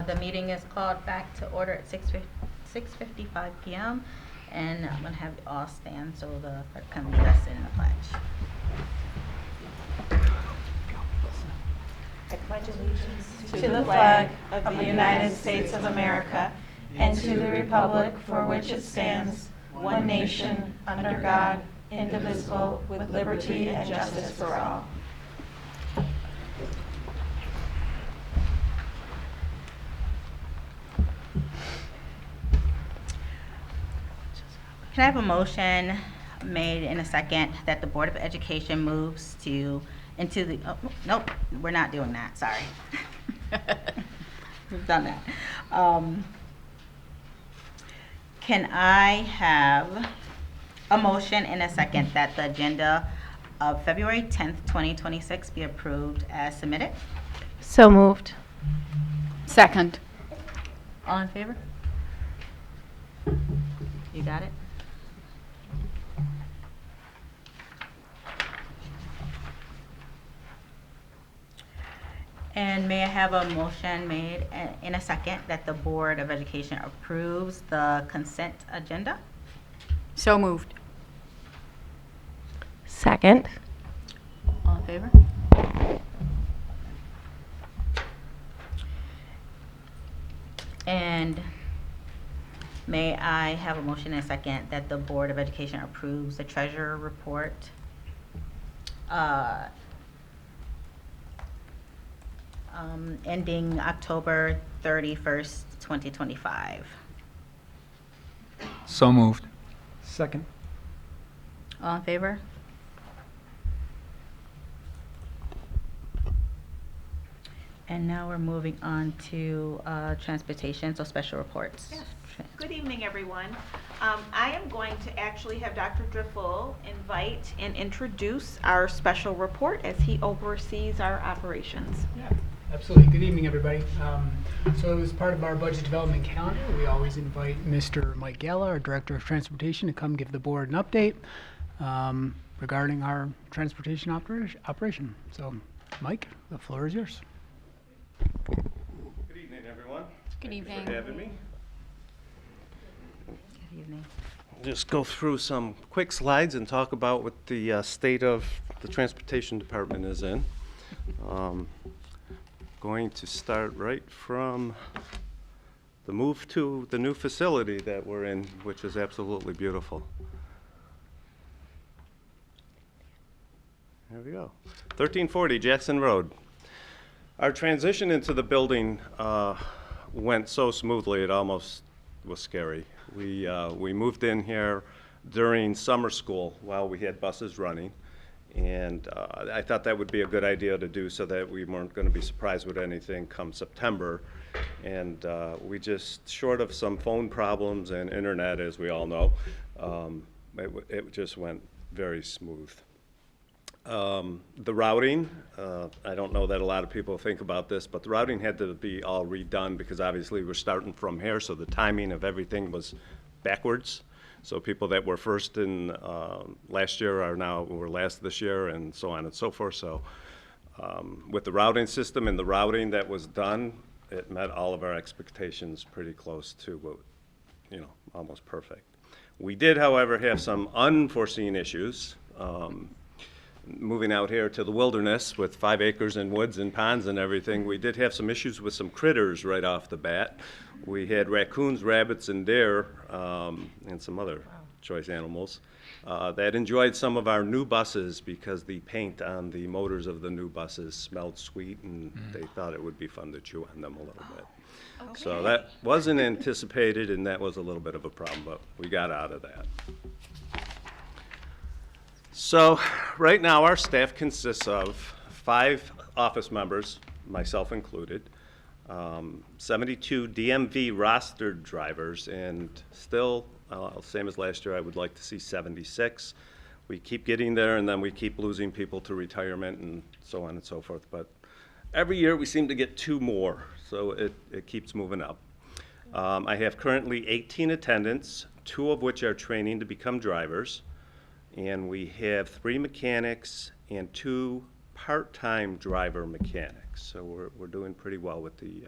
The meeting is called back to order at 6:55 p.m. And I'm going to have you all stand so the clerk can lead us in the pledge. I pledge allegiance to the flag of the United States of America and to the republic for which it stands, one nation, under God, indivisible, with liberty and justice for all. Can I have a motion made in a second that the Board of Education moves into the, oh, nope, we're not doing that, sorry. We've done that. Can I have a motion in a second that the agenda of February 10th, 2026 be approved as submitted? So moved. Second. All in favor? You got it? And may I have a motion made in a second that the Board of Education approves the consent agenda? So moved. Second. All in favor? And may I have a motion in a second that the Board of Education approves the treasurer report ending October 31st, 2025. So moved. Second. All in favor? And now we're moving on to transportation, so special reports. Yes. Good evening, everyone. I am going to actually have Dr. Driffill invite and introduce our special report as he oversees our operations. Yeah, absolutely. Good evening, everybody. So as part of our budget development calendar, we always invite Mr. Mike Gala, our Director of Transportation, to come give the board an update regarding our transportation operation. So, Mike, the floor is yours. Good evening, everyone. Good evening. Thanks for having me. Good evening. Just go through some quick slides and talk about what the state of the transportation department is in. Going to start right from the move to the new facility that we're in, which is absolutely beautiful. There we go. 1340 Jackson Road. Our transition into the building went so smoothly it almost was scary. We moved in here during summer school while we had buses running, and I thought that would be a good idea to do so that we weren't going to be surprised with anything come September. And we just, short of some phone problems and internet, as we all know, it just went very smooth. The routing, I don't know that a lot of people think about this, but the routing had to be all redone because obviously we're starting from here, so the timing of everything was backwards. So people that were first in last year were last this year, and so on and so forth. So with the routing system and the routing that was done, it met all of our expectations pretty close to what, almost perfect. We did, however, have some unforeseen issues. Moving out here to the wilderness with 5 acres and woods and ponds and everything, we did have some issues with some critters right off the bat. We had raccoons, rabbits, and deer, and some other choice animals that enjoyed some of our new buses because the paint on the motors of the new buses smelled sweet, and they thought it would be fun to chew on them a little bit. Okay. So that wasn't anticipated, and that was a little bit of a problem, but we got out of that. So right now our staff consists of 5 office members, myself included, 72 DMV rostered drivers, and still, same as last year, I would like to see 76. We keep getting there, and then we keep losing people to retirement and so on and so forth. But every year we seem to get 2 more, so it keeps moving up. I have currently 18 attendants, 2 of which are training to become drivers. And we have 3 mechanics and 2 part-time driver mechanics. So we're doing pretty well with the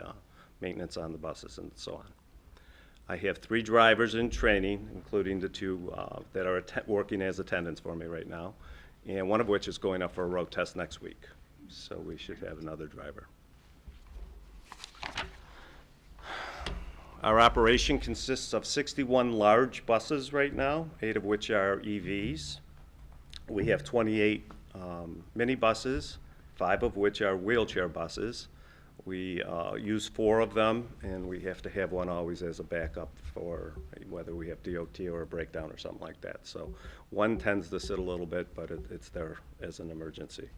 maintenance on the buses and so on. I have 3 drivers in training, including the 2 that are working as attendants for me right now, and one of which is going up for a road test next week. So we should have another driver. Our operation consists of 61 large buses right now, 8 of which are EVs. We have 28 minibuses, 5 of which are wheelchair buses. We use 4 of them, and we have to have one always as a backup for whether we have DOT or a breakdown or something like that. So one tends to sit a little bit, but it's there as an emergency.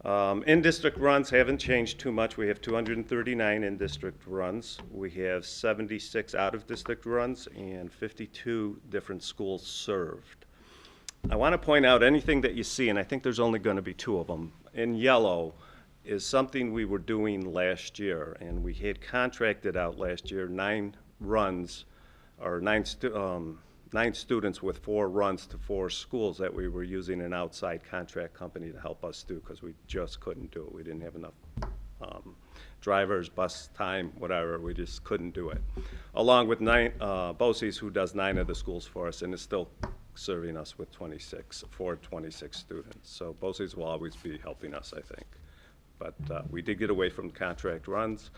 In-district runs haven't changed too much. We have 239 in-district runs. We have 76 out-of-district runs and 52 different schools served. I want to point out anything that you see, and I think there's only going to be 2 of them. In yellow is something we were doing last year, and we had contracted out last year 9 runs, or 9 students with 4 runs to 4 schools that we were using an outside contract company to help us do because we just couldn't do it. We didn't have enough drivers, bus time, whatever. We just couldn't do it. Along with BOCES, who does 9 of the schools for us and is still serving us with 26 students. So BOCES will always be helping us, I think. But we did get away from contract runs,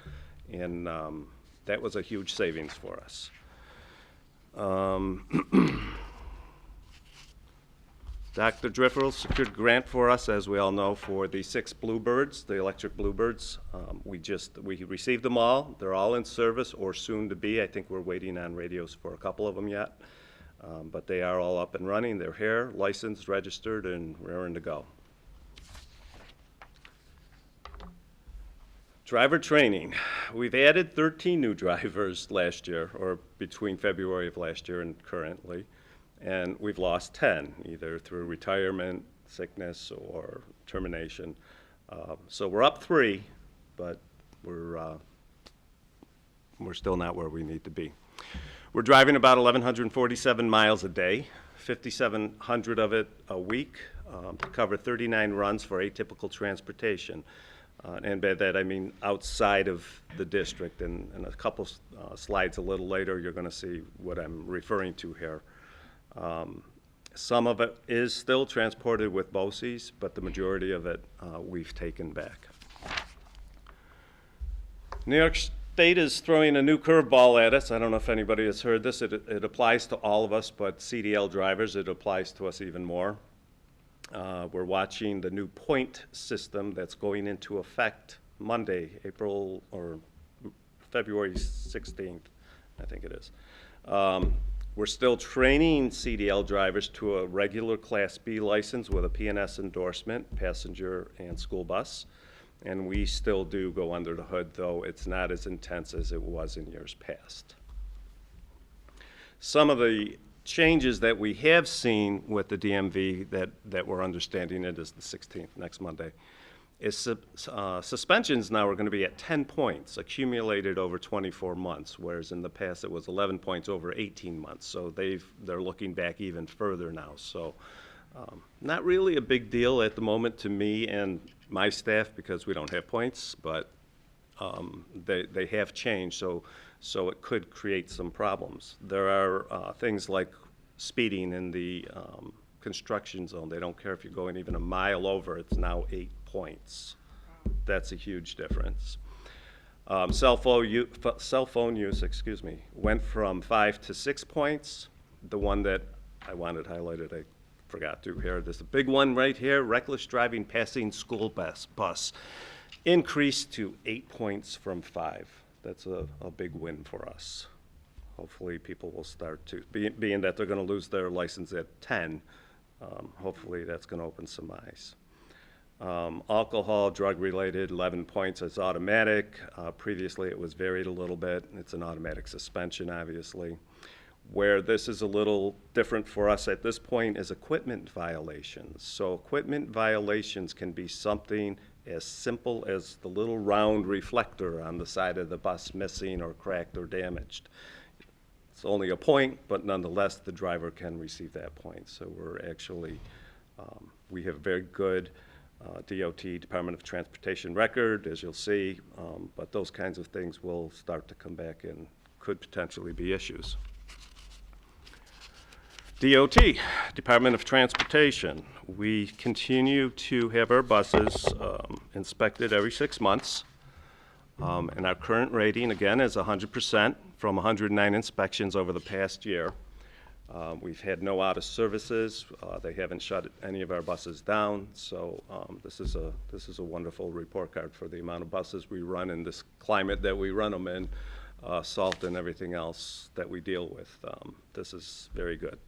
and that was a huge savings for us. Dr. Driffill secured a grant for us, as we all know, for the 6 Bluebirds, the electric Bluebirds. We received them all. They're all in service or soon to be. I think we're waiting on radios for a couple of them yet. But they are all up and running. They're here, licensed, registered, and raring to go. Driver training. We've added 13 new drivers last year, or between February of last year and currently, and we've lost 10, either through retirement, sickness, or termination. So we're up 3, but we're still not where we need to be. We're driving about 1,147 miles a day, 5,700 of it a week, to cover 39 runs for atypical transportation. And by that I mean outside of the district, and a couple slides a little later you're going to see what I'm referring to here. Some of it is still transported with BOCES, but the majority of it we've taken back. New York State is throwing a new curveball at us. I don't know if anybody has heard this. It applies to all of us, but CDL drivers, it applies to us even more. We're watching the new point system that's going into effect Monday, February 16th, I think it is. We're still training CDL drivers to a regular Class B license with a P&S endorsement, passenger and school bus. And we still do go under the hood, though it's not as intense as it was in years past. Some of the changes that we have seen with the DMV that we're understanding it is the 16th, next Monday, is suspensions now are going to be at 10 points accumulated over 24 months, whereas in the past it was 11 points over 18 months. So they're looking back even further now. So not really a big deal at the moment to me and my staff because we don't have points, but they have changed. So it could create some problems. There are things like speeding in the construction zone. They don't care if you're going even a mile over. It's now 8 points. That's a huge difference. Cell phone use, went from 5 to 6 points. The one that I wanted highlighted, I forgot to here. There's a big one right here, reckless driving passing school bus. Increased to 8 points from 5. That's a big win for us. Hopefully people will start to, being that they're going to lose their license at 10, hopefully that's going to open some eyes. Alcohol, drug-related, 11 points is automatic. Previously it was varied a little bit. It's an automatic suspension, obviously. Where this is a little different for us at this point is equipment violations. So equipment violations can be something as simple as the little round reflector on the side of the bus missing or cracked or damaged. It's only a point, but nonetheless, the driver can receive that point. So we're actually, we have very good DOT, Department of Transportation record, as you'll see, but those kinds of things will start to come back and could potentially be issues. DOT, Department of Transportation. We continue to have our buses inspected every 6 months. And our current rating, again, is 100% from 109 inspections over the past year. We've had no out of services. They haven't shut any of our buses down. So this is a wonderful report card for the amount of buses we run in this climate that we run them in, salt and everything else that we deal with. This is very good.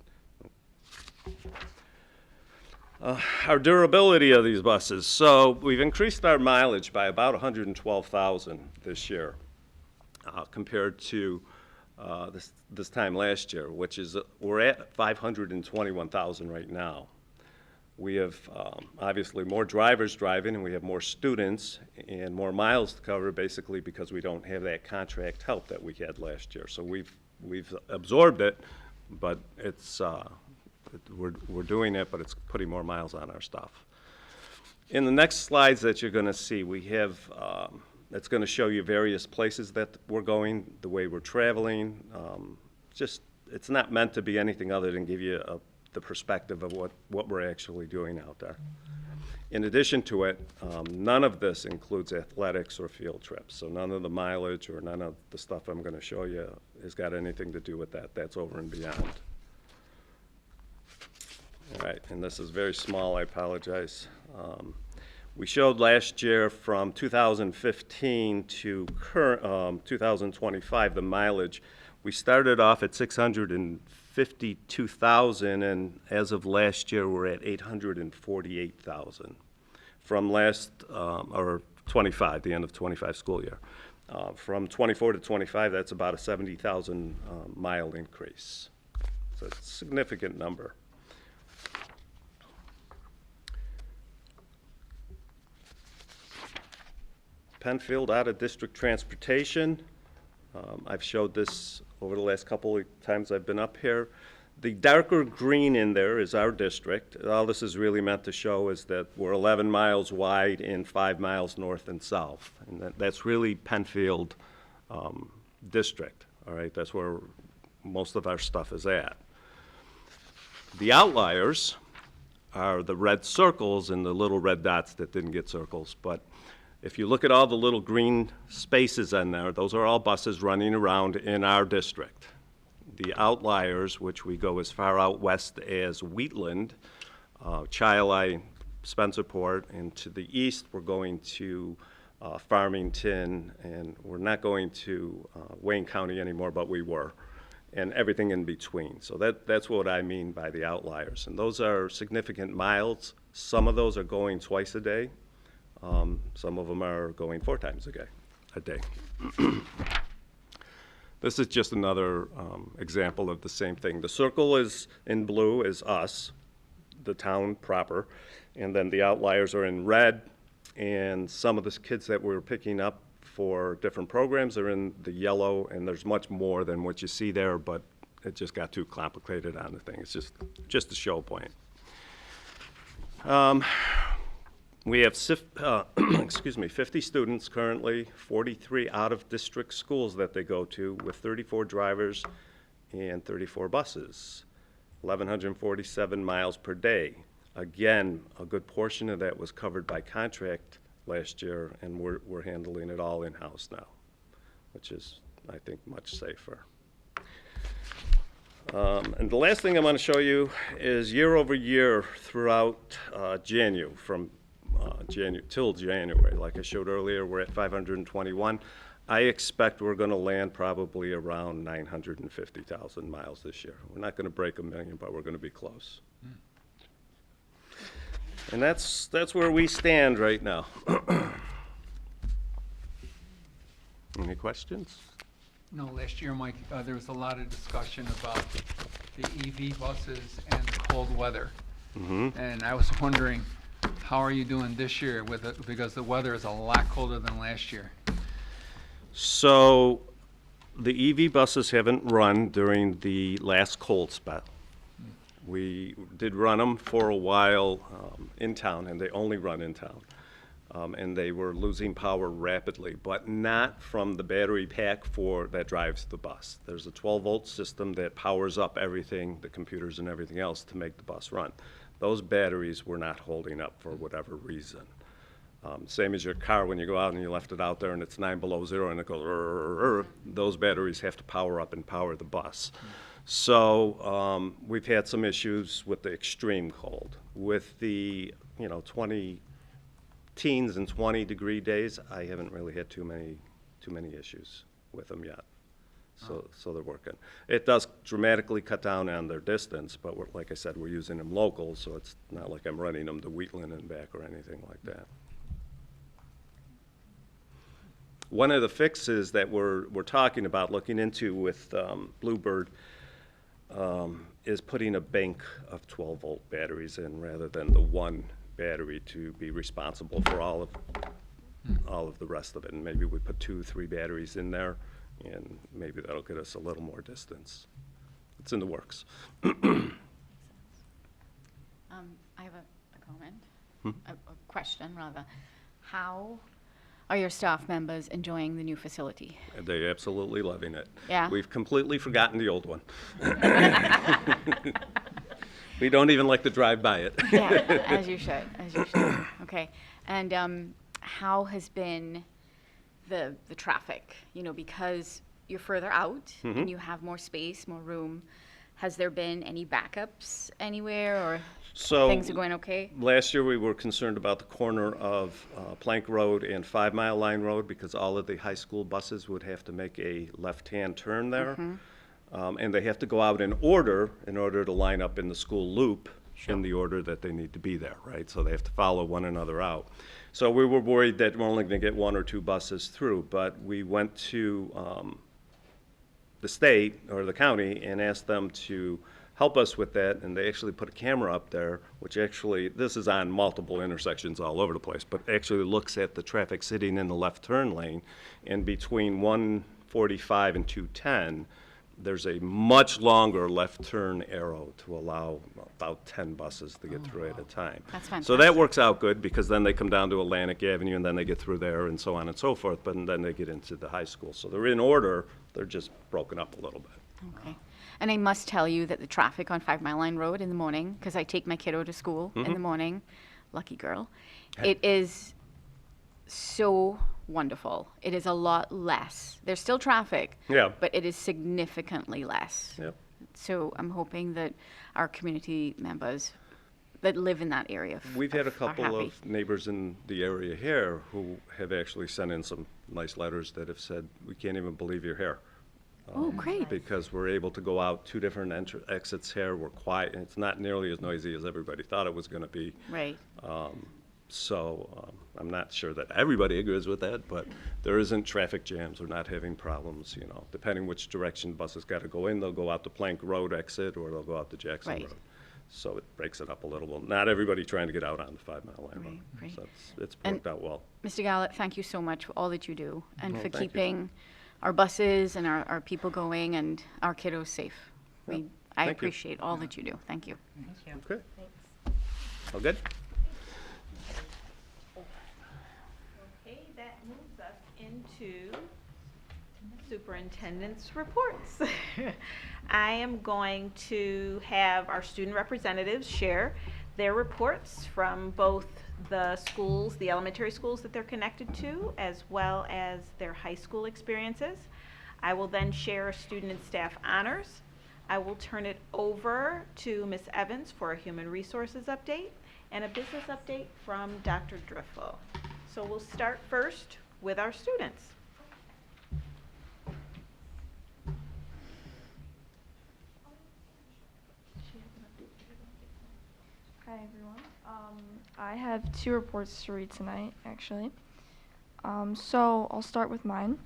Our durability of these buses. So we've increased our mileage by about 112,000 this year compared to this time last year, which is, we're at 521,000 right now. We have obviously more drivers driving, and we have more students and more miles to cover, basically because we don't have that contract help that we had last year. So we've absorbed it, but it's we're doing it, but it's putting more miles on our stuff. In the next slides that you're going to see, we have it's going to show you various places that we're going, the way we're traveling. Just, it's not meant to be anything other than give you the perspective of what we're actually doing out there. In addition to it, none of this includes athletics or field trips. So none of the mileage or none of the stuff I'm going to show you has got anything to do with that. That's over and beyond. All right, and this is very small, I apologize. We showed last year from 2015 to current 2025 the mileage. We started off at 652,000, and as of last year we're at 848,000 from last or 25, the end of 25 school year. From 24 to 25, that's about a 70,000 mile increase. So it's a significant number. Penfield out-of-district transportation. I've showed this over the last couple of times I've been up here. The darker green in there is our district. All this is really meant to show is that we're 11 miles wide and 5 miles north and south. And that's really Penfield district, all right? That's where most of our stuff is at. The outliers are the red circles and the little red dots that didn't get circles. But if you look at all the little green spaces in there, those are all buses running around in our district. The outliers, which we go as far out west as Wheatland, Chi-Li, Spencerport, and to the east we're going to Farmington, and we're not going to Wayne County anymore, but we were, and everything in between. So that's what I mean by the outliers. And those are significant miles. Some of those are going twice a day. Some of them are going 4 times a day. This is just another example of the same thing. The circle is in blue is us, the town proper, and then the outliers are in red, and some of the kids that we're picking up for different programs are in the yellow, and there's much more than what you see there, but it just got too complicated on the thing. It's just a show point. We have 50 students currently, 43 out-of-district schools that they go to with 34 drivers and 34 buses, 1,147 miles per day. Again, a good portion of that was covered by contract last year, and we're handling it all in-house now, which is, I think, much safer. And the last thing I'm going to show you is year over year throughout January, from till January. Like I showed earlier, we're at 521. I expect we're going to land probably around 950,000 miles this year. We're not going to break 1 million, but we're going to be close. And that's where we stand right now. Any questions? No, last year, Mike, there was a lot of discussion about the EV buses and the cold weather. Mm-hmm. And I was wondering, how are you doing this year with it, because the weather is a lot colder than last year? So the EV buses haven't run during the last cold spell. We did run them for a while in town, and they only run in town. And they were losing power rapidly, but not from the battery pack that drives the bus. There's a 12-volt system that powers up everything, the computers and everything else, to make the bus run. Those batteries were not holding up for whatever reason. Same as your car, when you go out and you left it out there and it's 9 below zero and it goes, those batteries have to power up and power the bus. So we've had some issues with the extreme cold. With the 20 teens and 20-degree days, I haven't really had too many issues with them yet. So they're working. It does dramatically cut down on their distance, but like I said, we're using them local, so it's not like I'm running them to Wheatland and back or anything like that. One of the fixes that we're talking about looking into with Bluebird is putting a bank of 12-volt batteries in rather than the one battery to be responsible for all of the rest of it. And maybe we put 2-3 batteries in there, and maybe that'll get us a little more distance. It's in the works. I have a comment, a question rather. How are your staff members enjoying the new facility? They're absolutely loving it. Yeah? We've completely forgotten the old one. We don't even like to drive by it. Yeah, as you should, as you should. Okay, and how has been the traffic? Because you're further out and you have more space, more room. Has there been any backups anywhere, or So things are going okay? last year we were concerned about the corner of Plank Road and 5 Mile Line Road because all of the high school buses would have to make a left-hand turn there. And they have to go out in order to line up in the school loop in the order that they need to be there, right? So they have to follow one another out. So we were worried that we're only going to get 1 or 2 buses through, but we went to the state or the county and asked them to help us with that, and they actually put a camera up there, which actually, this is on multiple intersections all over the place, but actually looks at the traffic sitting in the left turn lane, and between 145 and 210, there's a much longer left turn arrow to allow about 10 buses to get through at a time. That's So fantastic. that works out good because then they come down to Atlantic Avenue and then they get through there and so on and so forth, but then they get into the high school. So they're in order, they're just broken up a little bit. Okay. And I must tell you that the traffic on 5 Mile Line Road in the morning, because I take my kiddo to school in the morning, lucky girl, it is so wonderful. It is a lot less. There's still traffic, Yeah. but it is significantly less. Yep. So I'm hoping that our community members that live in that area We've had a are couple happy. of neighbors in the area here who have actually sent in some nice letters that have said, we can't even believe you're here. Oh, great. Because we're able to go out 2 different exits here, we're quiet, and it's not nearly as noisy as everybody thought it was gonna be. Right. So I'm not sure that everybody agrees with that, but there isn't traffic jams, we're not having problems, depending which direction buses gotta go in, they'll go out the Plank Road exit, or they'll go out the Jackson Right. Road. So it breaks it up a little bit. Not everybody trying to get out on the 5 Mile Line Road. Right. So it's And- worked out well. Mr. Gallup, thank you so much for all that you do and Oh, for thank you. keeping our buses and our people going and our kiddos safe. I Thank you. appreciate all that you do. Thank you. Okay. All good? Okay, that moves us into superintendent's reports. I am going to have our student representatives share their reports from both the schools, the elementary schools that they're connected to, as well as their high school experiences. I will then share student and staff honors. I will turn it over to Ms. Evans for a human resources update and a business update from Dr. Driffill. So we'll start first with our students. Hi everyone. I have 2 reports to read tonight, actually. So I'll start with mine.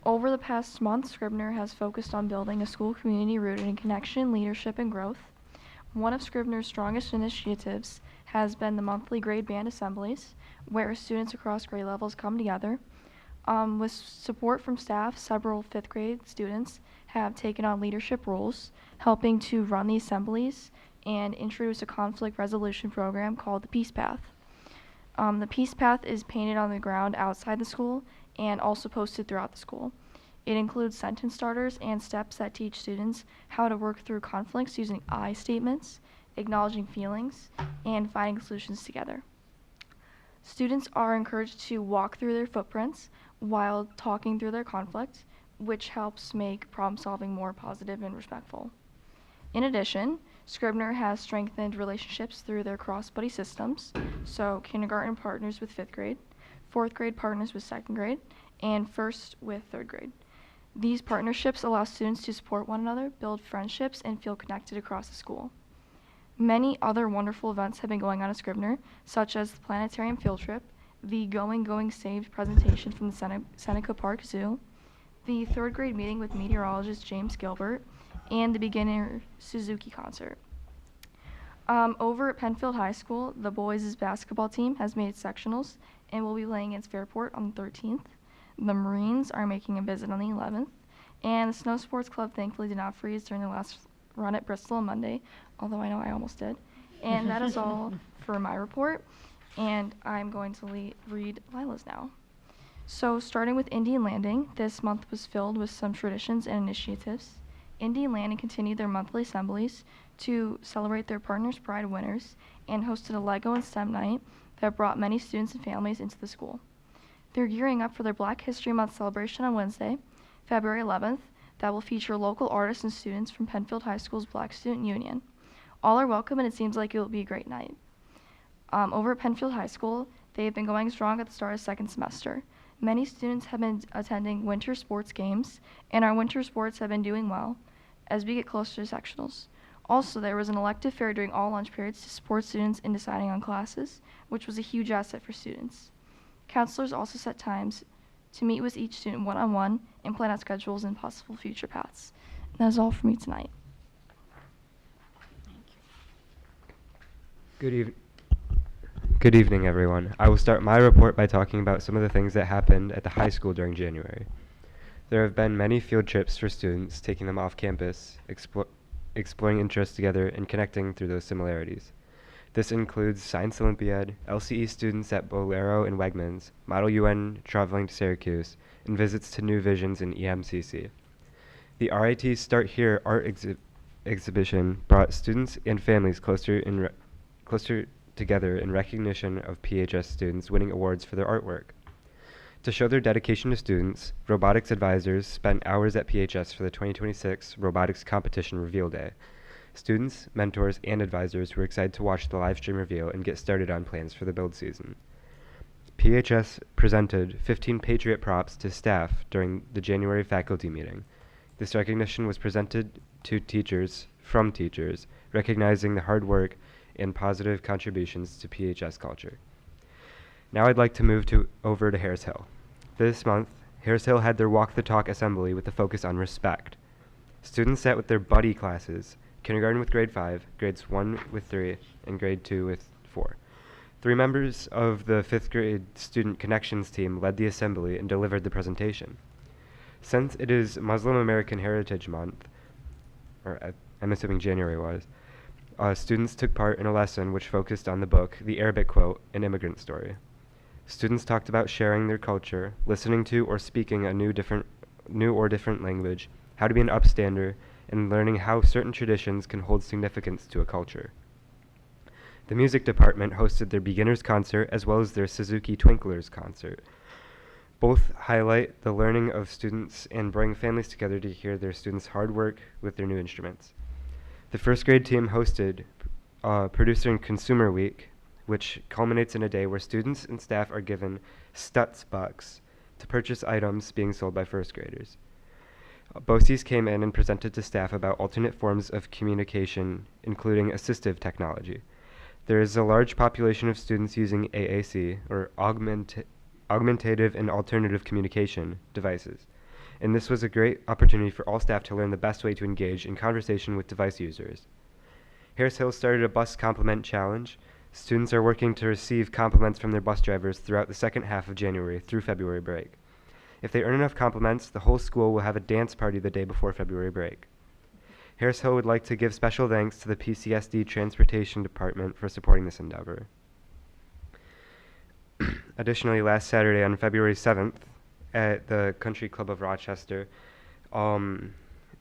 Over the past month, Scribner has focused on building a school community rooted in connection, leadership, and growth. One of Scribner's strongest initiatives has been the monthly grade band assemblies, where students across grade levels come together. With support from staff, several 5th grade students have taken on leadership roles, helping to run the assemblies, and introduce a conflict resolution program called the Peace Path. The Peace Path is painted on the ground outside the school and also posted throughout the school. It includes sentence starters and steps that teach students how to work through conflicts using I statements, acknowledging feelings, and finding solutions together. Students are encouraged to walk through their footprints while talking through their conflict, which helps make problem solving more positive and respectful. In addition, Scribner has strengthened relationships through their cross-buddy systems, so kindergarten partners with 5th grade, 4th grade partners with 2nd grade, and 1st with 3rd grade. These partnerships allow students to support one another, build friendships, and feel connected across the school. Many other wonderful events have been going on at Scribner, such as the planetarium field trip, the Going Saved presentation from the Seneca Park Zoo, the 3rd grade meeting with meteorologist James Gilbert, and the beginner Suzuki concert. Over at Penfield High School, the boys' basketball team has made sectionals and will be playing against Fairport on the 13th. The Marines are making a visit on the 11th, and the Snow Sports Club thankfully did not freeze during their last run at Bristol on Monday, although I know I almost did. And that is all for my report, and I'm going to read Lila's now. So starting with Indian Landing, this month was filled with some traditions and initiatives. Indian Landing continued their monthly assemblies to celebrate their Partners Pride winners and hosted a Lego and STEM night that brought many students and families into the school. They're gearing up for their Black History Month celebration on Wednesday, February 11th, that will feature local artists and students from Penfield High School's Black Student Union. All are welcome, and it seems like it will be a great night. Over at Penfield High School, they have been going strong at the start of 2nd semester. Many students have been attending winter sports games, and our winter sports have been doing well as we get closer to sectionals. Also, there was an elective fair during all lunch periods to support students in deciding on classes, which was a huge asset for students. Counselors also set times to meet with each student one-on-one and plan out schedules and possible future paths. And that is all for me tonight. Good evening, everyone. I will start my report by talking about some of the things that happened at the high school during January. There have been many field trips for students, taking them off campus, exploring interests together, and connecting through those similarities. This includes Science Olympiad, LCE students at Bolero and Wegmans, Model UN traveling to Syracuse, and visits to New Visions in EMCC. The RIT Start Here art exhibition brought students and families closer together in recognition of PHS students winning awards for their artwork. To show their dedication to students, robotics advisors spent hours at PHS for the 2026 Robotics Competition Reveal Day. Students, mentors, and advisors were excited to watch the live stream reveal and get started on plans for the build season. PHS presented 15 Patriot props to staff during the January faculty meeting. This recognition was presented to teachers, recognizing the hard work and positive contributions to PHS culture. Now I'd like to move over to Harris Hill. This month, Harris Hill had their Walk the Talk assembly with a focus on respect. Students sat with their buddy classes, kindergarten with grade 5, grades 1 with 3, and grade 2 with 4. 3 members of the 5th grade Student Connections team led the assembly and delivered the presentation. Since it is Muslim American Heritage Month, or I'm assuming January was, students took part in a lesson which focused on the book, The Arabic Quote, An Immigrant Story. Students talked about sharing their culture, listening to or speaking a new or different language, how to be an upstander, and learning how certain traditions can hold significance to a culture. The music department hosted their beginners concert as well as their Suzuki Twinklers concert. Both highlight the learning of students and bring families together to hear their students' hard work with their new instruments. The 1st grade team hosted Producer and Consumer Week, which culminates in a day where students and staff are given Stutz bucks to purchase items being sold by 1st graders. BOCES came in and presented to staff about alternate forms of communication, including assistive technology. There is a large population of students using AAC, or augmentative and alternative communication devices, and this was a great opportunity for all staff to learn the best way to engage in conversation with device users. Harris Hill started a bus compliment challenge. Students are working to receive compliments from their bus drivers throughout the second half of January through February break. If they earn enough compliments, the whole school will have a dance party the day before February break. Harris Hill would like to give special thanks to the PCSD Transportation Department for supporting this endeavor. Additionally, last Saturday on February 7th at the Country Club of Rochester,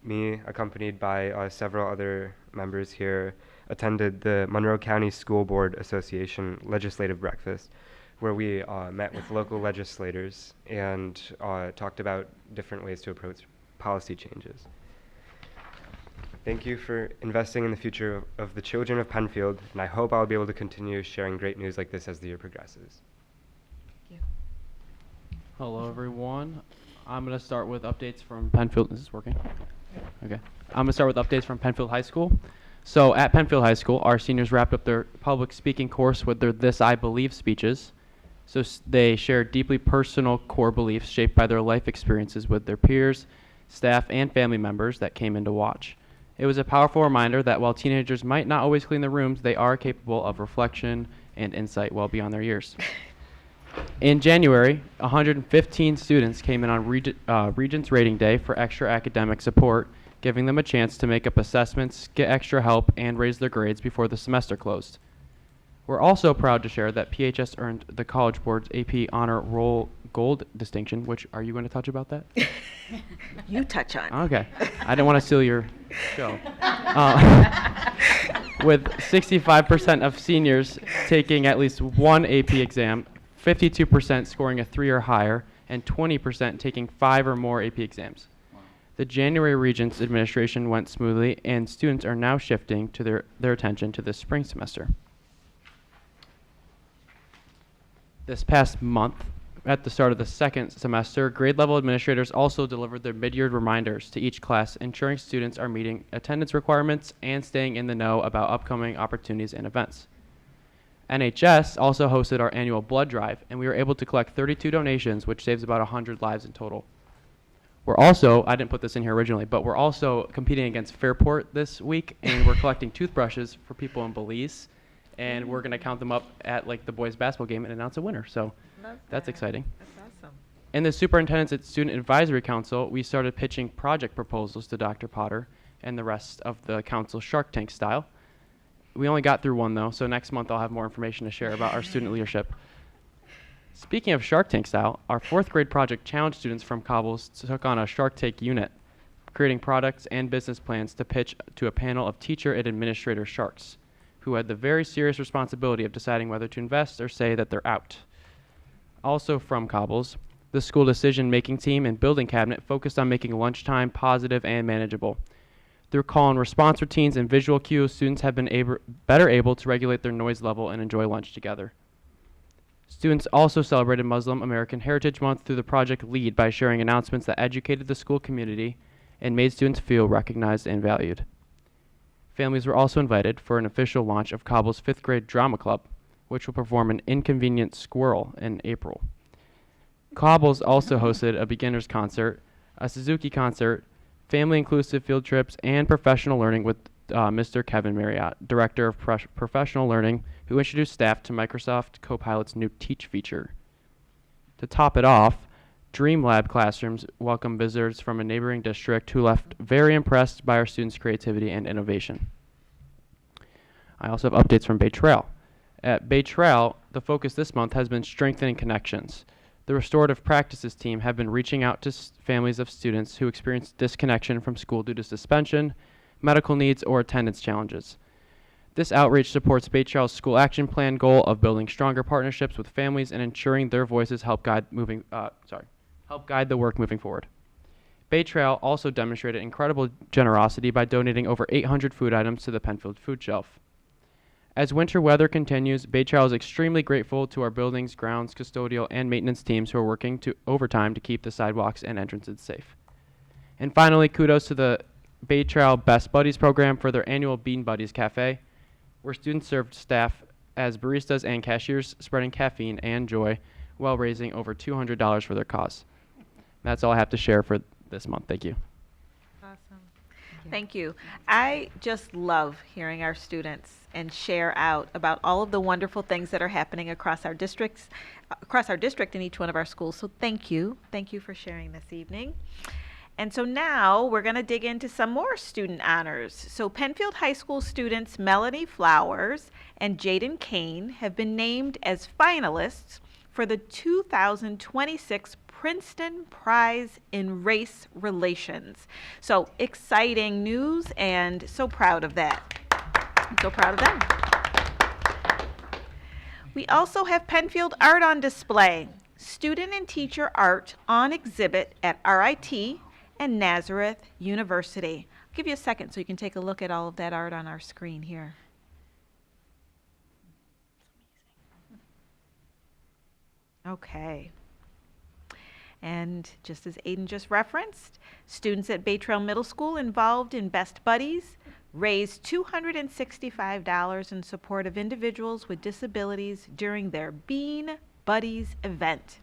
me, accompanied by several other members here, attended the Monroe County School Board Association Legislative Breakfast, where we met with local legislators and talked about different ways to approach policy changes. Thank you for investing in the future of the children of Penfield, and I hope I'll be able to continue sharing great news like this as the year progresses. Hello, everyone. I'm going to start with updates from Penfield. Is this working? Okay. I'm going to start with updates from Penfield High School. So at Penfield High School, our seniors wrapped up their public speaking course with their This I Believe speeches. So they shared deeply personal core beliefs shaped by their life experiences with their peers, staff, and family members that came in to watch. It was a powerful reminder that while teenagers might not always clean their rooms, they are capable of reflection and insight well beyond their years. In January, 115 students came in on Regents Rating Day for extra academic support, giving them a chance to make up assessments, get extra help, and raise their grades before the semester closed. We're also proud to share that PHS earned the College Board's AP Honor Roll Gold distinction, which, are you going to touch about that? You touch on. Okay. I didn't want to steal your show. With 65% of seniors taking at least one AP exam, 52% scoring a 3 or higher, and 20% taking 5 or more AP exams. The January Regents administration went smoothly, and students are now shifting to their attention to the spring semester. This past month, at the start of the second semester, grade level administrators also delivered their mid-year reminders to each class, ensuring students are meeting attendance requirements and staying in the know about upcoming opportunities and events. NHS also hosted our annual blood drive, and we were able to collect 32 donations, which saves about 100 lives in total. We're also, I didn't put this in here originally, but we're also competing against Fairport this week, and we're collecting toothbrushes for people in Belize, and we're going to count them up at like the boys basketball game and announce a winner. So that's exciting. That's awesome. In the Superintendent's at Student Advisory Council, we started pitching project proposals to Dr. Potter and the rest of the council Shark Tank style. We only got through one though, so next month I'll have more information to share about our student leadership. Speaking of Shark Tank style, our 4th grade project challenged students from Cobbles took on a Shark Tank unit, creating products and business plans to pitch to a panel of teacher and administrator sharks, who had the very serious responsibility of deciding whether to invest or say that they're out. Also from Cobbles, the school decision-making team and building cabinet focused on making lunchtime positive and manageable. Through call and response routines and visual cues, students have been better able to regulate their noise level and enjoy lunch together. Students also celebrated Muslim American Heritage Month through the project LEAD by sharing announcements that educated the school community and made students feel recognized and valued. Families were also invited for an official launch of Cobble's 5th grade drama club, which will perform an Inconvenient Squirrel in April. Cobbles also hosted a beginner's concert, a Suzuki concert, family-inclusive field trips, and professional learning with Mr. Kevin Marriott, Director of Professional Learning, who introduced staff to Microsoft Copilot's new Teach feature. To top it off, Dream Lab classrooms welcome visitors from a neighboring district who left very impressed by our students' creativity and innovation. I also have updates from Bay Trail. At Bay Trail, the focus this month has been strengthening connections. The Restorative Practices team have been reaching out to families of students who experienced disconnection from school due to suspension, medical needs, or attendance challenges. This outreach supports Bay Trail's school action plan goal of building stronger partnerships with families and ensuring their voices help guide the work moving forward. Bay Trail also demonstrated incredible generosity by donating over 800 food items to the Penfield food shelf. As winter weather continues, Bay Trail is extremely grateful to our buildings, grounds, custodial, and maintenance teams who are working overtime to keep the sidewalks and entrances safe. And finally, kudos to the Bay Trail Best Buddies program for their annual Bean Buddies Cafe, where students served staff as baristas and cashiers, spreading caffeine and joy while raising over $200 for their cause. That's all I have to share for this month. Thank you. Awesome. Thank you. I just love hearing our students and share out about all of the wonderful things that are happening across our district in each one of our schools. So thank you. Thank you for sharing this evening. And so now we're going to dig into some more student honors. So Penfield High School students Melanie Flowers and Jaden Kane have been named as finalists for the 2026 Princeton Prize in Race Relations. So exciting news, and so proud of that. I'm so proud of them. We also have Penfield art on display. Student and teacher art on exhibit at RIT and Nazareth University. I'll give you a second so you can take a look at all of that art on our screen here. Okay. And just as Aiden just referenced, students at Bay Trail Middle School involved in Best Buddies raised $265 in support of individuals with disabilities during their Bean Buddies event.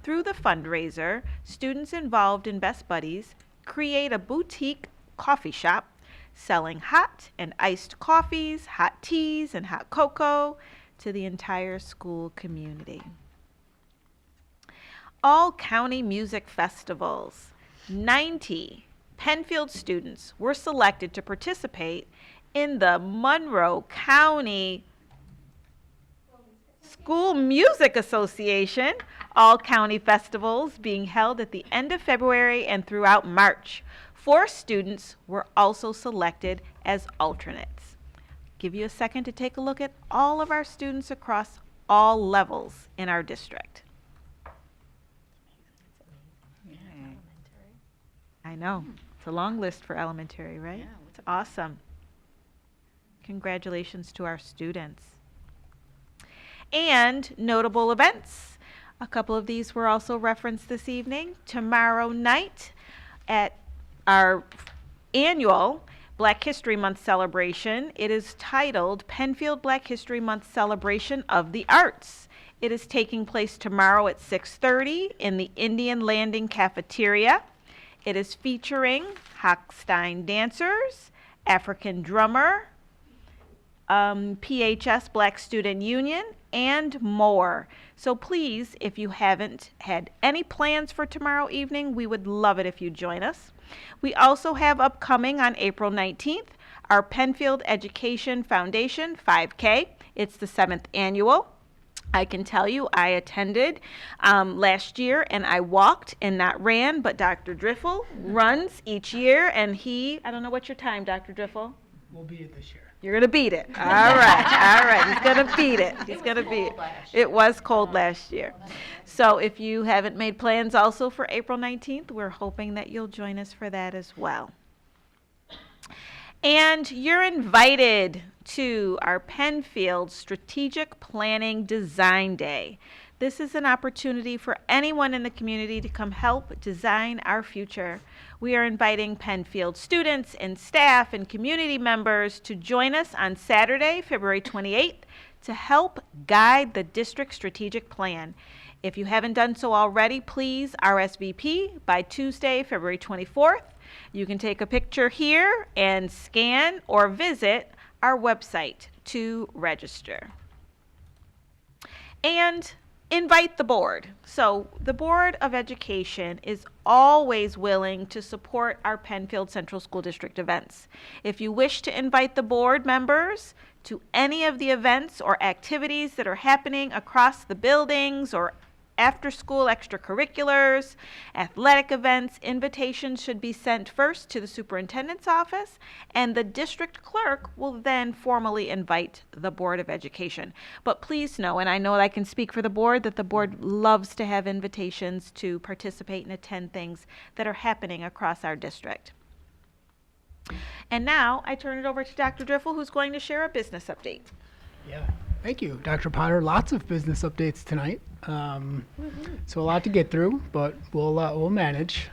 Through the fundraiser, students involved in Best Buddies create a boutique coffee shop selling hot and iced coffees, hot teas, and hot cocoa to the entire school community. All county music festivals. 90 Penfield students were selected to participate in the Monroe County School Music Association all-county festivals being held at the end of February and throughout March. 4 students were also selected as alternates. Give you a second to take a look at all of our students across all levels in our district. I know. It's a long list for elementary, right? Yeah. It's awesome. Congratulations to our students. And notable events. A couple of these were also referenced this evening. Tomorrow night at our annual Black History Month celebration, it is titled Penfield Black History Month Celebration of the Arts. It is taking place tomorrow at 6:30 in the Indian Landing Cafeteria. It is featuring Hochstein dancers, African drummer, PHS Black Student Union, and more. So please, if you haven't had any plans for tomorrow evening, we would love it if you join us. We also have upcoming on April 19th, our Penfield Education Foundation 5K. It's the 7th annual. I can tell you I attended last year, and I walked and not ran, but Dr. Driffill runs each year, and I don't know what's your time, Dr. Driffill? We'll beat it this year. You're going to beat it. All right. He's going to beat it. He's going to beat it. It was cold last year. So if you haven't made plans also for April 19th, we're hoping that you'll join us for that as well. And you're invited to our Penfield Strategic Planning Design Day. This is an opportunity for anyone in the community to come help design our future. We are inviting Penfield students and staff and community members to join us on Saturday, February 28th, to help guide the district strategic plan. If you haven't done so already, please RSVP by Tuesday, February 24th. You can take a picture here and scan or visit our website to register. And invite the board. So the Board of Education is always willing to support our Penfield Central School District events. If you wish to invite the board members to any of the events or activities that are happening across the buildings or after-school extracurriculars, athletic events, invitations should be sent first to the superintendent's office, and the district clerk will then formally invite the Board of Education. But please know, and I know I can speak for the board, that the board loves to have invitations to participate and attend things that are happening across our district. And now I turn it over to Dr. Driffill, who's going to share a business update. Yeah, thank you, Dr. Potter. Lots of business updates tonight. So a lot to get through, but we'll manage.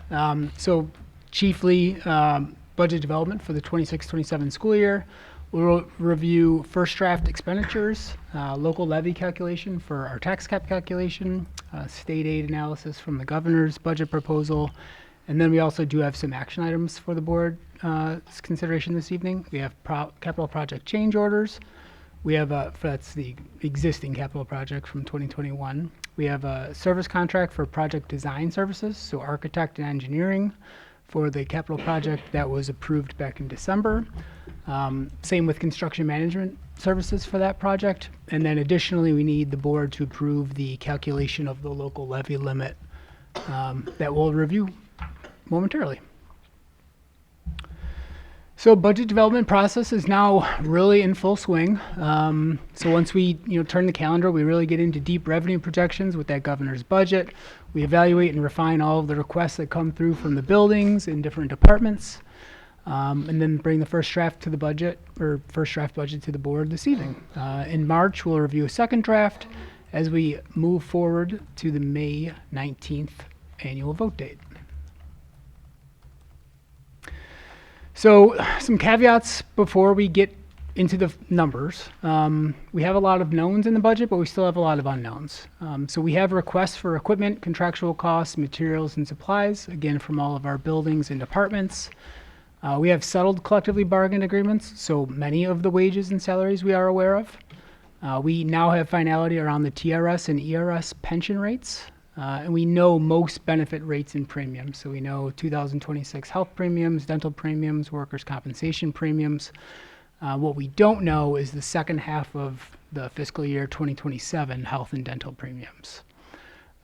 So chiefly budget development for the 26-27 school year. We'll review first draft expenditures, local levy calculation for our tax cap calculation, state aid analysis from the governor's budget proposal, and then we also do have some action items for the board's consideration this evening. We have capital project change orders. We have that's the existing capital project from 2021. We have a service contract for project design services, so architect and engineering for the capital project that was approved back in December. Same with construction management services for that project. And then additionally, we need the board to approve the calculation of the local levy limit that we'll review momentarily. So budget development process is now really in full swing. So once we turn the calendar, we really get into deep revenue projections with that governor's budget. We evaluate and refine all of the requests that come through from the buildings in different departments, and then bring the first draft to the budget, or first draft budget to the board this evening. In March, we'll review a second draft as we move forward to the May 19th annual vote date. So some caveats before we get into the numbers. We have a lot of knowns in the budget, but we still have a lot of unknowns. So we have requests for equipment, contractual costs, materials, and supplies, again, from all of our buildings and departments. We have settled collectively bargained agreements, so many of the wages and salaries we are aware of. We now have finality around the TRS and ERS pension rates. And we know most benefit rates and premiums. So we know 2026 health premiums, dental premiums, workers' compensation premiums. What we don't know is the second half of the fiscal year 2027 health and dental premiums.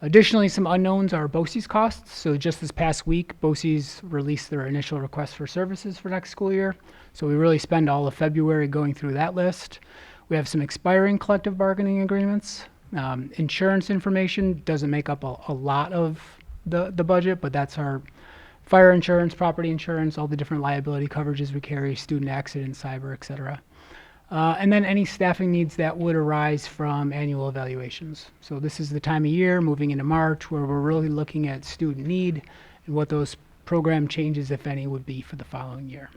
Additionally, some unknowns are BOCES costs. So just this past week, BOCES released their initial request for services for next school year. So we really spend all of February going through that list. We have some expiring collective bargaining agreements. Insurance information doesn't make up a lot of the budget, but that's our fire insurance, property insurance, all the different liability coverages we carry, student accident, cyber, et cetera. And then any staffing needs that would arise from annual evaluations. So this is the time of year, moving into March, where we're really looking at student need and what those program changes, if any, would be for the following year.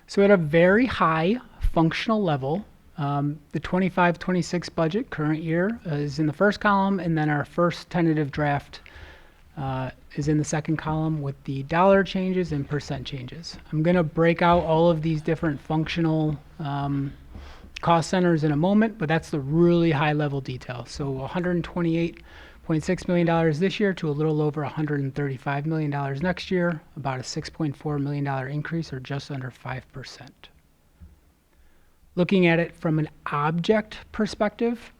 So at a very high functional level, the 25-26 budget current year is in the first column, and then our first tentative draft is in the second column with the dollar changes and percent changes. I'm going to break out all of these different functional cost centers in a moment, but that's the really high level detail. So $128.6 million this year to a little over $135 million next year, about a $6.4 million increase, or just under 5%. Looking at it from an object perspective,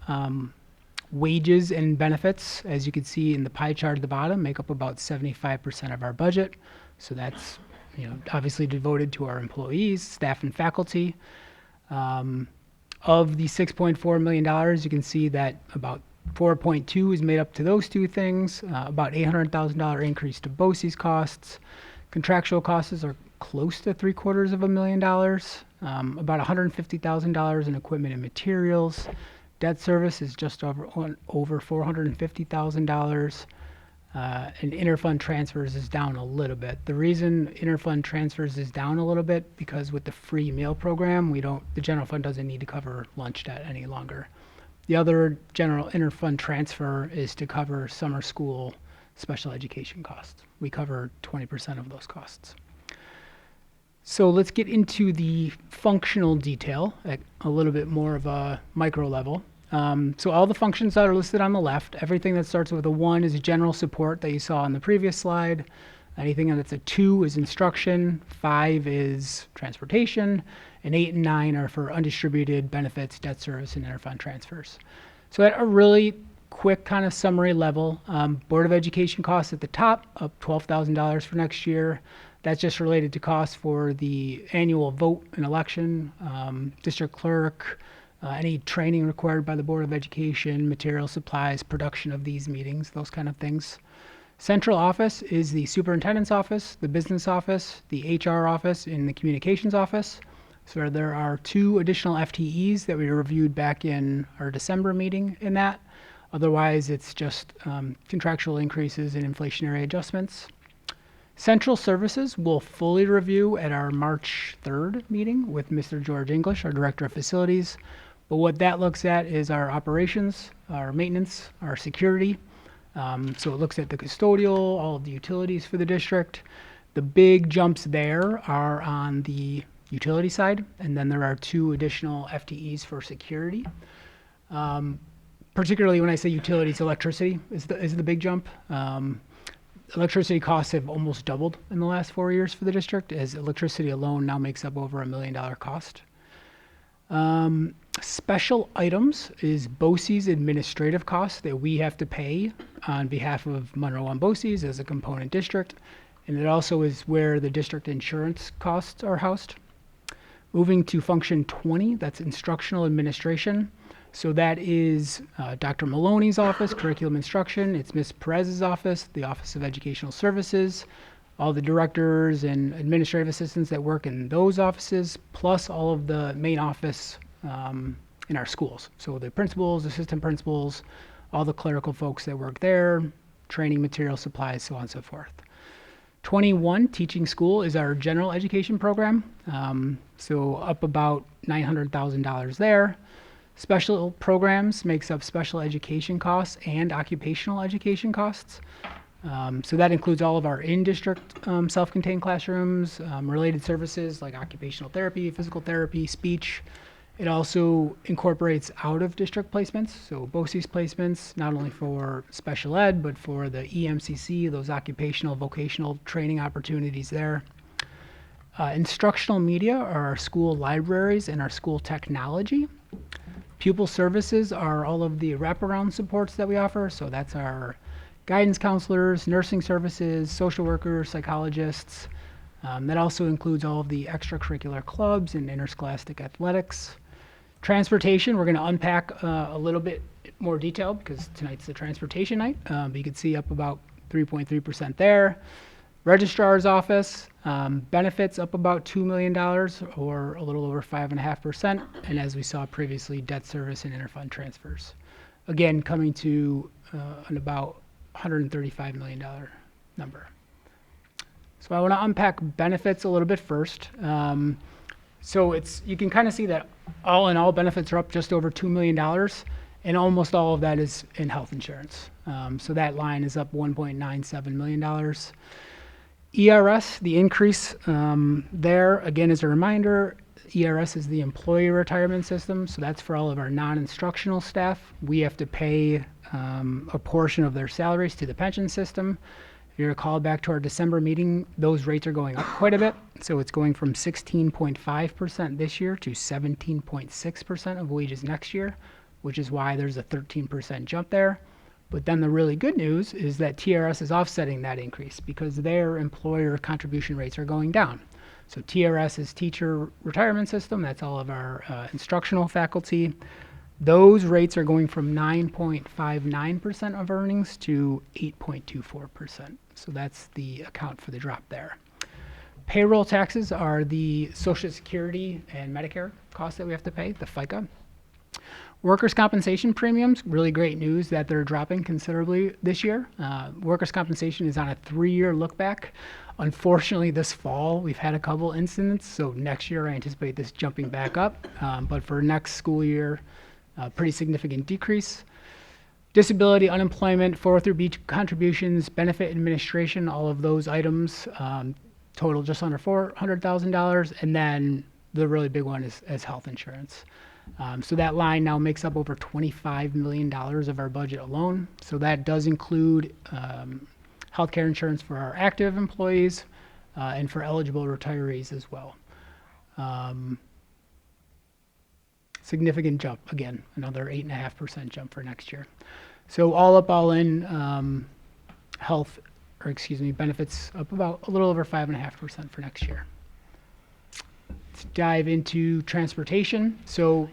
wages and benefits, as you can see in the pie chart at the bottom, make up about 75% of our budget. So that's obviously devoted to our employees, staff, and faculty. Of the $6.4 million, you can see that about 4.2 is made up to those two things, about $800,000 increase to BOCES costs. Contractual costs are close to $750,000, about $150,000 in equipment and materials. Debt service is just over $450,000, and interfund transfers is down a little bit. The reason interfund transfers is down a little bit because with the free meal program, the general fund doesn't need to cover lunch debt any longer. The other general interfund transfer is to cover summer school special education costs. We cover 20% of those costs. So let's get into the functional detail at a little bit more of a micro level. So all the functions that are listed on the left, everything that starts with a 1 is general support that you saw on the previous slide. Anything that's a 2 is instruction, 5 is transportation, and 8 and 9 are for undistributed benefits, debt service, and interfund transfers. So at a really quick kind of summary level, Board of Education costs at the top, up $12,000 for next year. That's just related to costs for the annual vote and election, district clerk, any training required by the Board of Education, material supplies, production of these meetings, those kind of things. Central office is the superintendent's office, the business office, the HR office, and the communications office. So there are 2 additional FTEs that we reviewed back in our December meeting in that. Otherwise, it's just contractual increases and inflationary adjustments. Central services we'll fully review at our March 3rd meeting with Mr. George English, our Director of Facilities. But what that looks at is our operations, our maintenance, our security. So it looks at the custodial, all of the utilities for the district. The big jumps there are on the utility side, and then there are 2 additional FTEs for security. Particularly when I say utilities, electricity is the big jump. Electricity costs have almost doubled in the last 4 years for the district, as electricity alone now makes up over $1 million cost. Special items is BOCES administrative costs that we have to pay on behalf of Monroe and BOCES as a component district, and it also is where the district insurance costs are housed. Moving to function 20, that's instructional administration. So that is Dr. Maloney's office, curriculum instruction. It's Ms. Pérez's office, the Office of Educational Services, all the directors and administrative assistants that work in those offices, plus all of the main office in our schools. So the principals, assistant principals, all the clerical folks that work there, training material, supplies, so on and so forth. 21, teaching school, is our general education program. So up about $900,000 there. Special programs makes up special education costs and occupational education costs. So that includes all of our in-district self-contained classrooms, related services like occupational therapy, physical therapy, speech. It also incorporates out-of-district placements, so BOCES placements, not only for special ed, but for the EMCC, those occupational, vocational training opportunities there. Instructional media are our school libraries and our school technology. Pupil services are all of the wraparound supports that we offer, so that's our guidance counselors, nursing services, social workers, psychologists. That also includes all of the extracurricular clubs and interscholastic athletics. Transportation, we're going to unpack a little bit more detail because tonight's the transportation night. But you can see up about 3.3% there. Registrar's office, benefits up about $2 million or a little over 5.5%. And as we saw previously, debt service and interfund transfers. Again, coming to an about $135 million number. So I want to unpack benefits a little bit first. So you can kind of see that all in all benefits are up just over $2 million, and almost all of that is in health insurance. So that line is up $1.97 million. ERS, the increase there, again, as a reminder, ERS is the employee retirement system, so that's for all of our non-instructional staff. We have to pay a portion of their salaries to the pension system. If you recall back to our December meeting, those rates are going up quite a bit. So it's going from 16.5% this year to 17.6% of wages next year, which is why there's a 13% jump there. But then the really good news is that TRS is offsetting that increase because their employer contribution rates are going down. So TRS is teacher retirement system. That's all of our instructional faculty. Those rates are going from 9.59% of earnings to 8.24%. So that's the account for the drop there. Payroll taxes are the Social Security and Medicare costs that we have to pay, the FICA. Workers' compensation premiums, really great news that they're dropping considerably this year. Workers' compensation is on a 3-year look back. Unfortunately, this fall, we've had a couple incidents, so next year I anticipate this jumping back up. But for next school year, pretty significant decrease. Disability, unemployment, 403B contributions, benefit administration, all of those items total just under $400,000. And then the really big one is health insurance. So that line now makes up over $25 million of our budget alone. So that does include healthcare insurance for our active employees and for eligible retirees as well. Significant jump, again, another 8.5% jump for next year. So all up, all in, benefits up about a little over 5.5% for next year. Let's dive into transportation. So,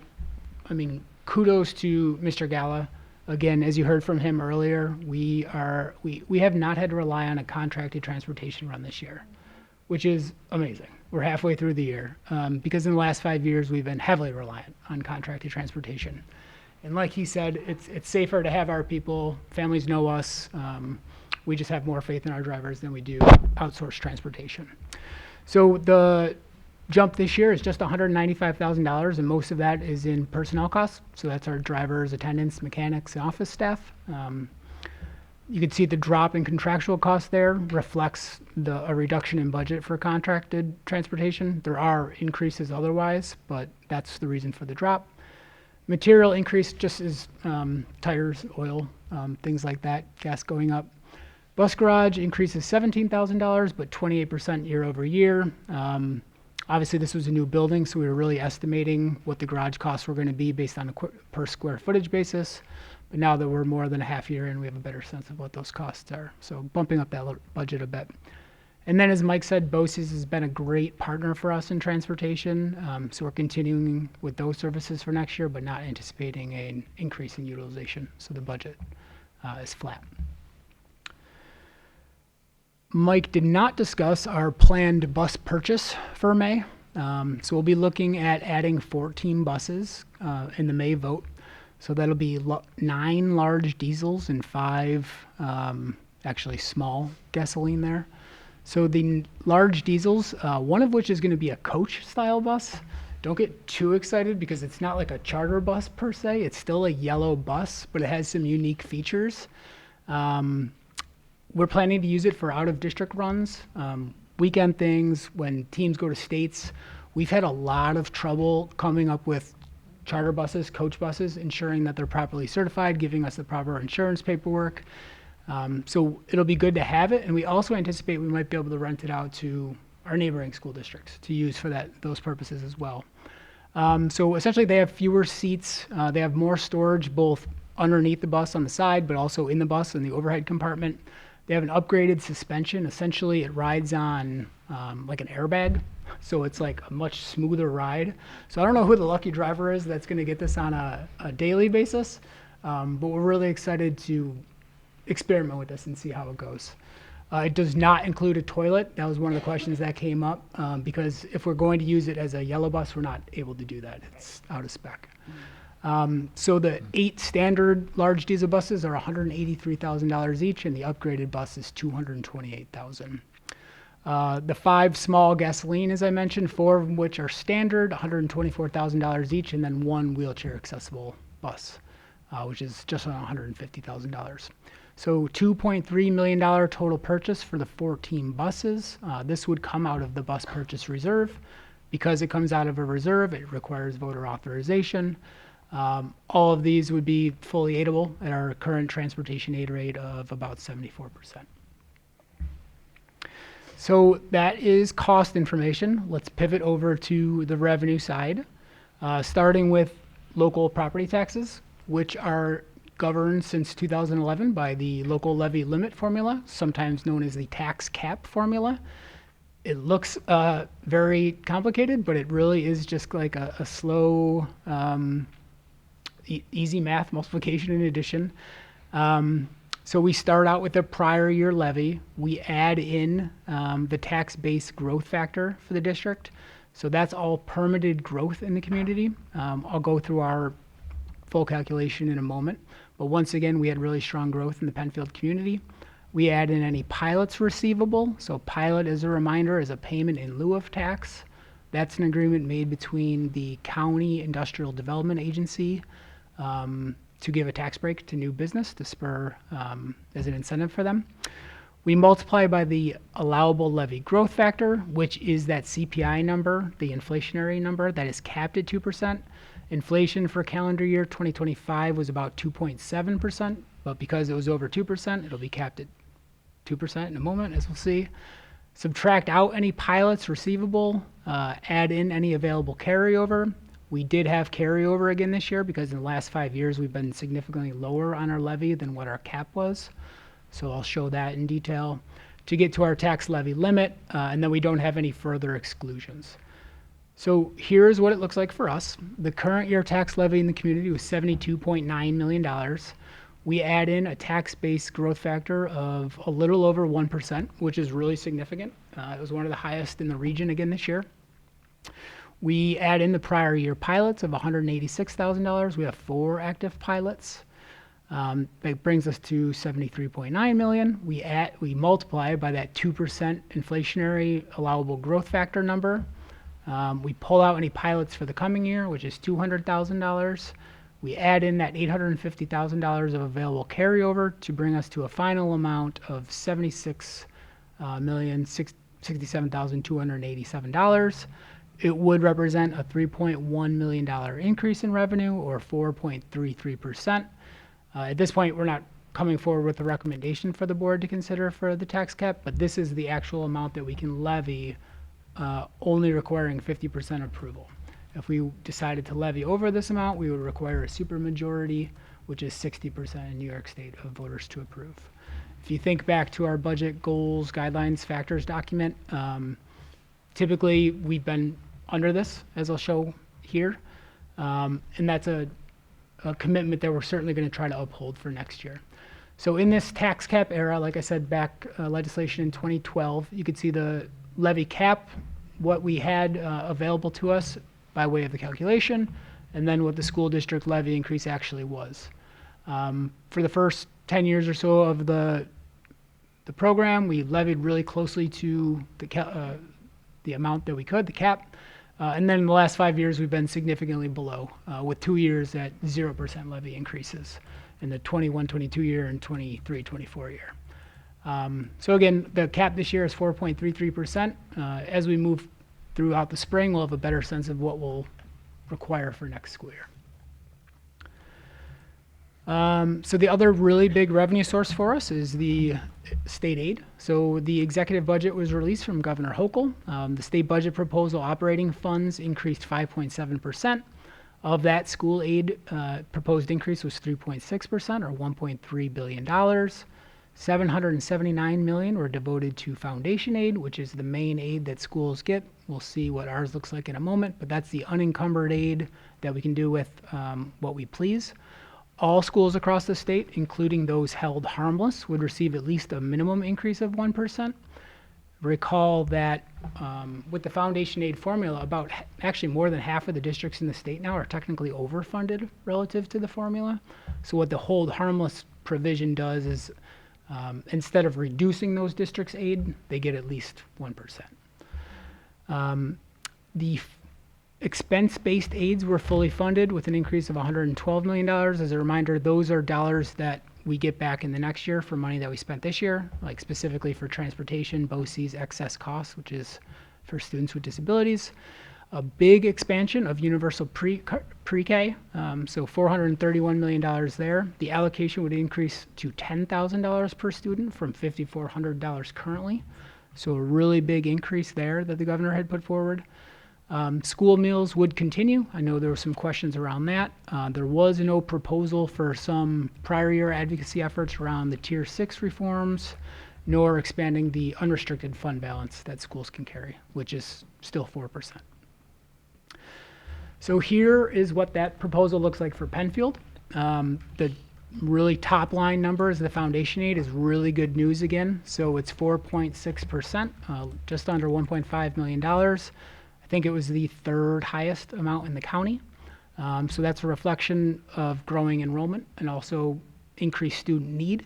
I mean, kudos to Mr. Gala. Again, as you heard from him earlier, we have not had to rely on a contracted transportation run this year, which is amazing. We're halfway through the year because in the last 5 years we've been heavily reliant on contracted transportation. And like he said, it's safer to have our people. Families know us. We just have more faith in our drivers than we do outsourced transportation. So the jump this year is just $195,000, and most of that is in personnel costs. So that's our drivers, attendants, mechanics, and office staff. You can see the drop in contractual costs there reflects a reduction in budget for contracted transportation. There are increases otherwise, but that's the reason for the drop. Material increase just is tires, oil, things like that, gas going up. Bus garage increases $17,000, but 28% year over year. Obviously, this was a new building, so we were really estimating what the garage costs were going to be based on a per square footage basis. But now that we're more than a half year in, we have a better sense of what those costs are. So bumping up that budget a bit. And then, as Mike said, BOCES has been a great partner for us in transportation. So we're continuing with those services for next year, but not anticipating an increase in utilization. So the budget is flat. Mike did not discuss our planned bus purchase for May. So we'll be looking at adding 14 buses in the May vote. So that'll be 9 large diesels and 5 actually small gasoline there. So the large diesels, one of which is going to be a coach style bus. Don't get too excited because it's not like a charter bus per se. It's still a yellow bus, but it has some unique features. We're planning to use it for out-of-district runs, weekend things, when teams go to states. We've had a lot of trouble coming up with charter buses, coach buses, ensuring that they're properly certified, giving us the proper insurance paperwork. So it'll be good to have it, and we also anticipate we might be able to rent it out to our neighboring school districts to use for those purposes as well. So essentially they have fewer seats. They have more storage both underneath the bus on the side, but also in the bus in the overhead compartment. They have an upgraded suspension. Essentially, it rides on like an airbag, so it's like a much smoother ride. So I don't know who the lucky driver is that's going to get this on a daily basis, but we're really excited to experiment with this and see how it goes. It does not include a toilet. That was one of the questions that came up, because if we're going to use it as a yellow bus, we're not able to do that. It's out of spec. So the 8 standard large diesel buses are $183,000 each, and the upgraded bus is $228,000. The 5 small gasoline, as I mentioned, 4 of which are standard, $124,000 each, and then 1 wheelchair accessible bus, which is just on $150,000. So $2.3 million total purchase for the 14 buses. This would come out of the bus purchase reserve. Because it comes out of a reserve, it requires voter authorization. All of these would be fully aidable at our current transportation aid rate of about 74%. So that is cost information. Let's pivot over to the revenue side, starting with local property taxes, which are governed since 2011 by the local levy limit formula, sometimes known as the tax cap formula. It looks very complicated, but it really is just like a slow, easy math multiplication and addition. So we start out with a prior year levy. We add in the tax base growth factor for the district. So that's all permitted growth in the community. I'll go through our full calculation in a moment. But once again, we had really strong growth in the Penfield community. We add in any pilots receivable. So pilot, as a reminder, is a payment in lieu of tax. That's an agreement made between the County Industrial Development Agency to give a tax break to new business to spur as an incentive for them. We multiply by the allowable levy growth factor, which is that CPI number, the inflationary number that is capped at 2%. Inflation for calendar year 2025 was about 2.7%, but because it was over 2%, it'll be capped at 2% in a moment, as we'll see. Subtract out any pilots receivable, add in any available carryover. We did have carryover again this year because in the last 5 years we've been significantly lower on our levy than what our cap was. So I'll show that in detail to get to our tax levy limit, and then we don't have any further exclusions. So here's what it looks like for us. The current year tax levy in the community was $72.9 million. We add in a tax base growth factor of a little over 1%, which is really significant. It was one of the highest in the region again this year. We add in the prior year pilots of $186,000. We have 4 active pilots. That brings us to $73.9 million. We multiply by that 2% inflationary allowable growth factor number. We pull out any pilots for the coming year, which is $200,000. We add in that $850,000 of available carryover to bring us to a final amount of $66,067,287. It would represent a $3.1 million increase in revenue, or 4.33%. At this point, we're not coming forward with a recommendation for the board to consider for the tax cap, but this is the actual amount that we can levy, only requiring 50% approval. If we decided to levy over this amount, we would require a supermajority, which is 60% in New York State of voters to approve. If you think back to our budget goals, guidelines, factors document, typically we've been under this, as I'll show here, and that's a commitment that we're certainly going to try to uphold for next year. So in this tax cap era, like I said, back legislation in 2012, you could see the levy cap, what we had available to us by way of the calculation, and then what the school district levy increase actually was. For the first 10 years or so of the program, we levied really closely to the amount that we could, the cap. And then in the last 5 years, we've been significantly below, with 2 years at 0% levy increases in the 21-22 year and 23-24 year. So again, the cap this year is 4.33%. As we move throughout the spring, we'll have a better sense of what we'll require for next school year. So the other really big revenue source for us is the state aid. So the executive budget was released from Governor Hochul. The state budget proposal operating funds increased 5.7%. Of that, school aid proposed increase was 3.6%, or $1.3 billion. $779 million were devoted to foundation aid, which is the main aid that schools get. We'll see what ours looks like in a moment, but that's the unencumbered aid that we can do with what we please. All schools across the state, including those held harmless, would receive at least a minimum increase of 1%. Recall that with the foundation aid formula, actually more than half of the districts in the state now are technically overfunded relative to the formula. So what the hold harmless provision does is instead of reducing those districts' aid, they get at least 1%. The expense-based aids were fully funded with an increase of $112 million. As a reminder, those are dollars that we get back in the next year for money that we spent this year, like specifically for transportation, BOCES, excess costs, which is for students with disabilities. A big expansion of universal pre-K, so $431 million there. The allocation would increase to $10,000 per student from $5,400 currently. So a really big increase there that the governor had put forward. School meals would continue. I know there were some questions around that. There was no proposal for some prior year advocacy efforts around the Tier 6 reforms, nor expanding the unrestricted fund balance that schools can carry, which is still 4%. So here is what that proposal looks like for Penfield. The really top line numbers, the foundation aid is really good news again. So it's 4.6%, just under $1.5 million. I think it was the third highest amount in the county. So that's a reflection of growing enrollment and also increased student need.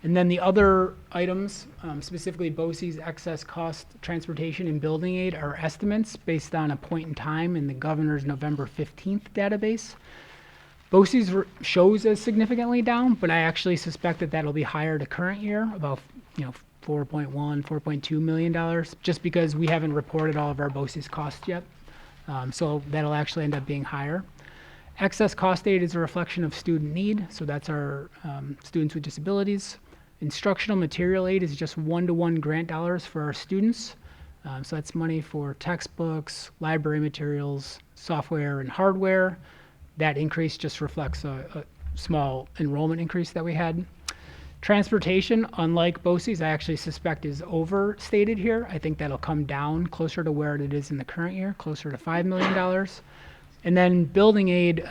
And then the other items, specifically BOCES, excess cost, transportation, and building aid, are estimates based on a point in time in the governor's November 15th database. BOCES shows as significantly down, but I actually suspect that that'll be higher to current year, about $4.1, $4.2 million, just because we haven't reported all of our BOCES costs yet. So that'll actually end up being higher. Excess cost aid is a reflection of student need, so that's our students with disabilities. Instructional material aid is just one-to-one grant dollars for our students. So that's money for textbooks, library materials, software, and hardware. That increase just reflects a small enrollment increase that we had. Transportation, unlike BOCES, I actually suspect is overstated here. I think that'll come down closer to where it is in the current year, closer to $5 million. And then building aid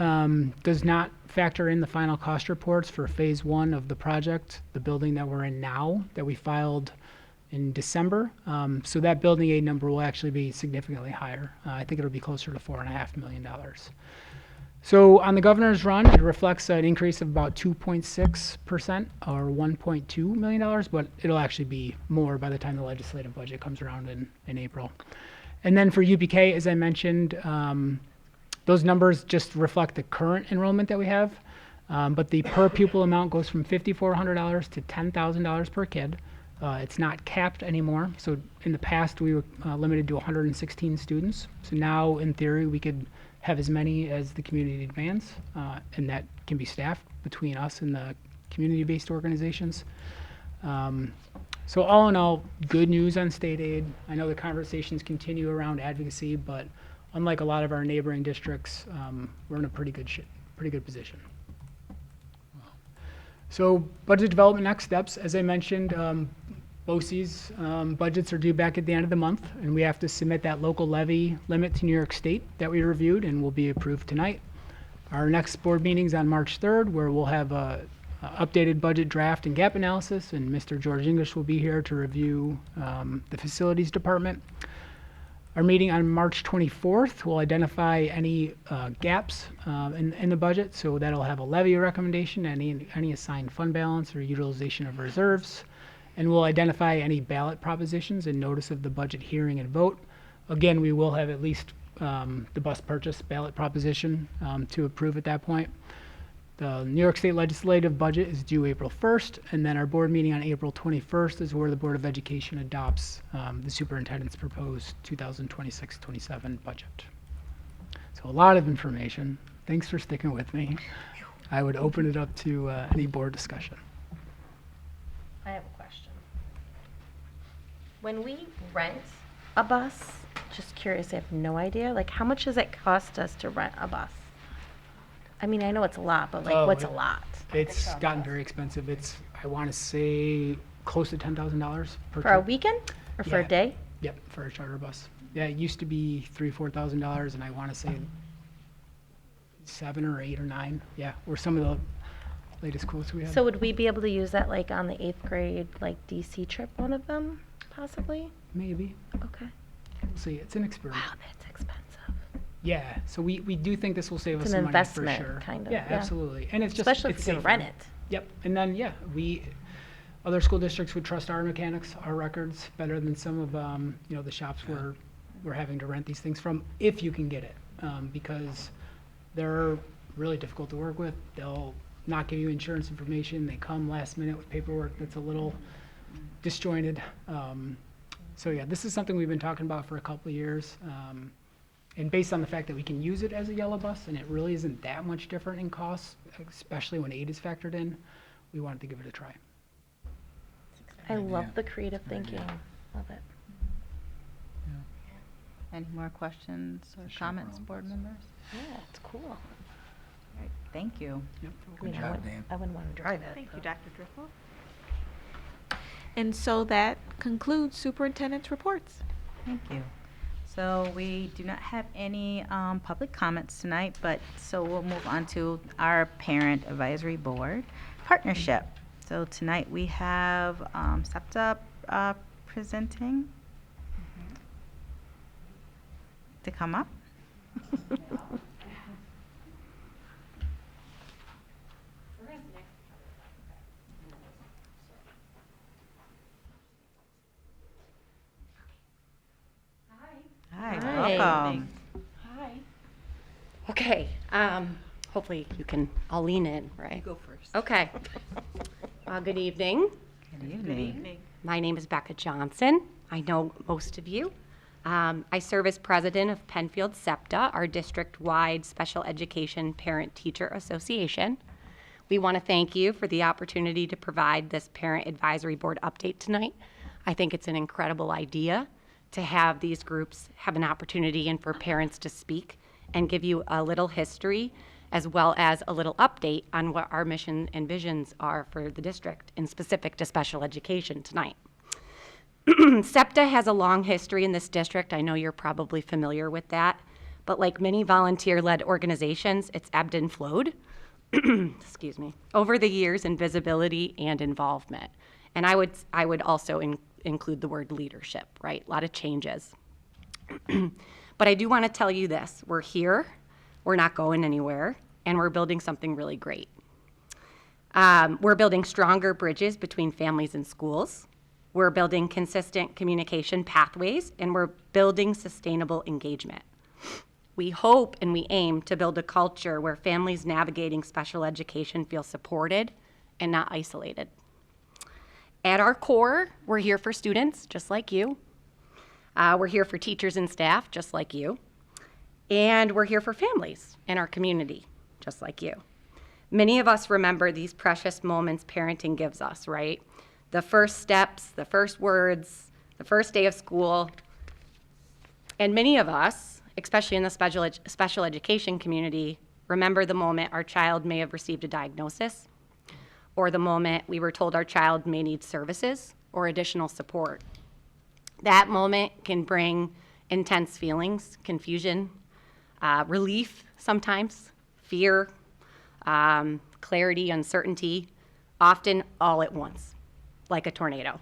does not factor in the final cost reports for phase 1 of the project, the building that we're in now, that we filed in December. So that building aid number will actually be significantly higher. I think it'll be closer to $4.5 million. So on the governor's run, it reflects an increase of about 2.6% or $1.2 million, but it'll actually be more by the time the legislative budget comes around in April. And then for UPK, as I mentioned, those numbers just reflect the current enrollment that we have, but the per pupil amount goes from $5,400 to $10,000 per kid. It's not capped anymore. So in the past, we were limited to 116 students. So now, in theory, we could have as many as the community demands, and that can be staffed between us and the community-based organizations. So all in all, good news on state aid. I know the conversations continue around advocacy, but unlike a lot of our neighboring districts, we're in a pretty good position. So budget development next steps, as I mentioned, BOCES budgets are due back at the end of the month, and we have to submit that local levy limit to New York State that we reviewed and will be approved tonight. Our next board meeting's on March 3rd, where we'll have a updated budget draft and gap analysis, and Mr. George English will be here to review the facilities department. Our meeting on March 24th will identify any gaps in the budget, so that'll have a levy recommendation, any assigned fund balance or utilization of reserves, and we'll identify any ballot propositions and notice of the budget hearing and vote. Again, we will have at least the bus purchase ballot proposition to approve at that point. The New York State legislative budget is due April 1st, and then our board meeting on April 21st is where the Board of Education adopts the superintendent's proposed 2026-27 budget. So a lot of information. Thanks for sticking with me. I would open it up to any board discussion. I have a question. When we rent a bus, just curious, I have no idea, like how much does it cost us to rent a bus? I mean, I know it's a lot, but like, what's a lot? It's gotten very expensive. It's, I want to say, close to $10,000 per For a trip. weekend or for a Yeah. day? Yep, for a charter bus. Yeah, it used to be $3,000-4,000, and I want to say 7 or 8 or 9. Yeah, or some of the latest quotes we have. So would we be able to use that like on the 8th grade, like DC trip, one of them, possibly? Maybe. Okay. We'll see. It's an experiment. Wow, that's expensive. Yeah, so we do think this will save It's us an some money for investment, sure. kind of, Yeah, yeah. absolutely. And it's just, Especially it's if you're safer. gonna rent it. Yep, and then, yeah, other school districts would trust our mechanics, our records, better than some of, the shops we're having to rent these things from, if you can get it. Because they're really difficult to work with. They'll not give you insurance information. They come last minute with paperwork that's a little disjointed. So yeah, this is something we've been talking about for a couple of years. And based on the fact that we can use it as a yellow bus, and it really isn't that much different in costs, especially when aid is factored in, we wanted to give it a try. I love the creative thinking. Love it. Any more questions or comments, board members? Yeah, it's cool. All right, thank you. Yep. I mean, I wouldn't want to drive it. Thank you, but- Dr. Driffill. And so that concludes superintendent's reports. Thank you. So we do not have any public comments tonight, but so we'll move on to our Parent Advisory Board partnership. So tonight we have SEPTA presenting to come up. Hi, Hi. welcome. Okay, hopefully you can all lean in, right? Go first. Okay. Good evening. Good evening. My name is Becca Johnson. I know most of you. I serve as president of Penfield SEPTA, our district-wide special education parent-teacher association. We want to thank you for the opportunity to provide this parent advisory board update tonight. I think it's an incredible idea to have these groups have an opportunity and for parents to speak and give you a little history as well as a little update on what our mission and visions are for the district and specific to special education tonight. SEPTA has a long history in this district. I know you're probably familiar with that, but like many volunteer-led organizations, it's ebbed and flowed, excuse me, over the years in visibility and involvement. And I would also include the word leadership, right? A lot of changes. But I do want to tell you this. We're here, we're not going anywhere, and we're building something really great. We're building stronger bridges between families and schools. We're building consistent communication pathways, and we're building sustainable engagement. We hope and we aim to build a culture where families navigating special education feel supported and not isolated. At our core, we're here for students, just like you. We're here for teachers and staff, just like you. And we're here for families in our community, just like you. Many of us remember these precious moments parenting gives us, right? The first steps, the first words, the first day of school. And many of us, especially in the special education community, remember the moment our child may have received a diagnosis, or the moment we were told our child may need services or additional support. That moment can bring intense feelings, confusion, relief sometimes, fear, clarity, uncertainty, often all at once, like a tornado.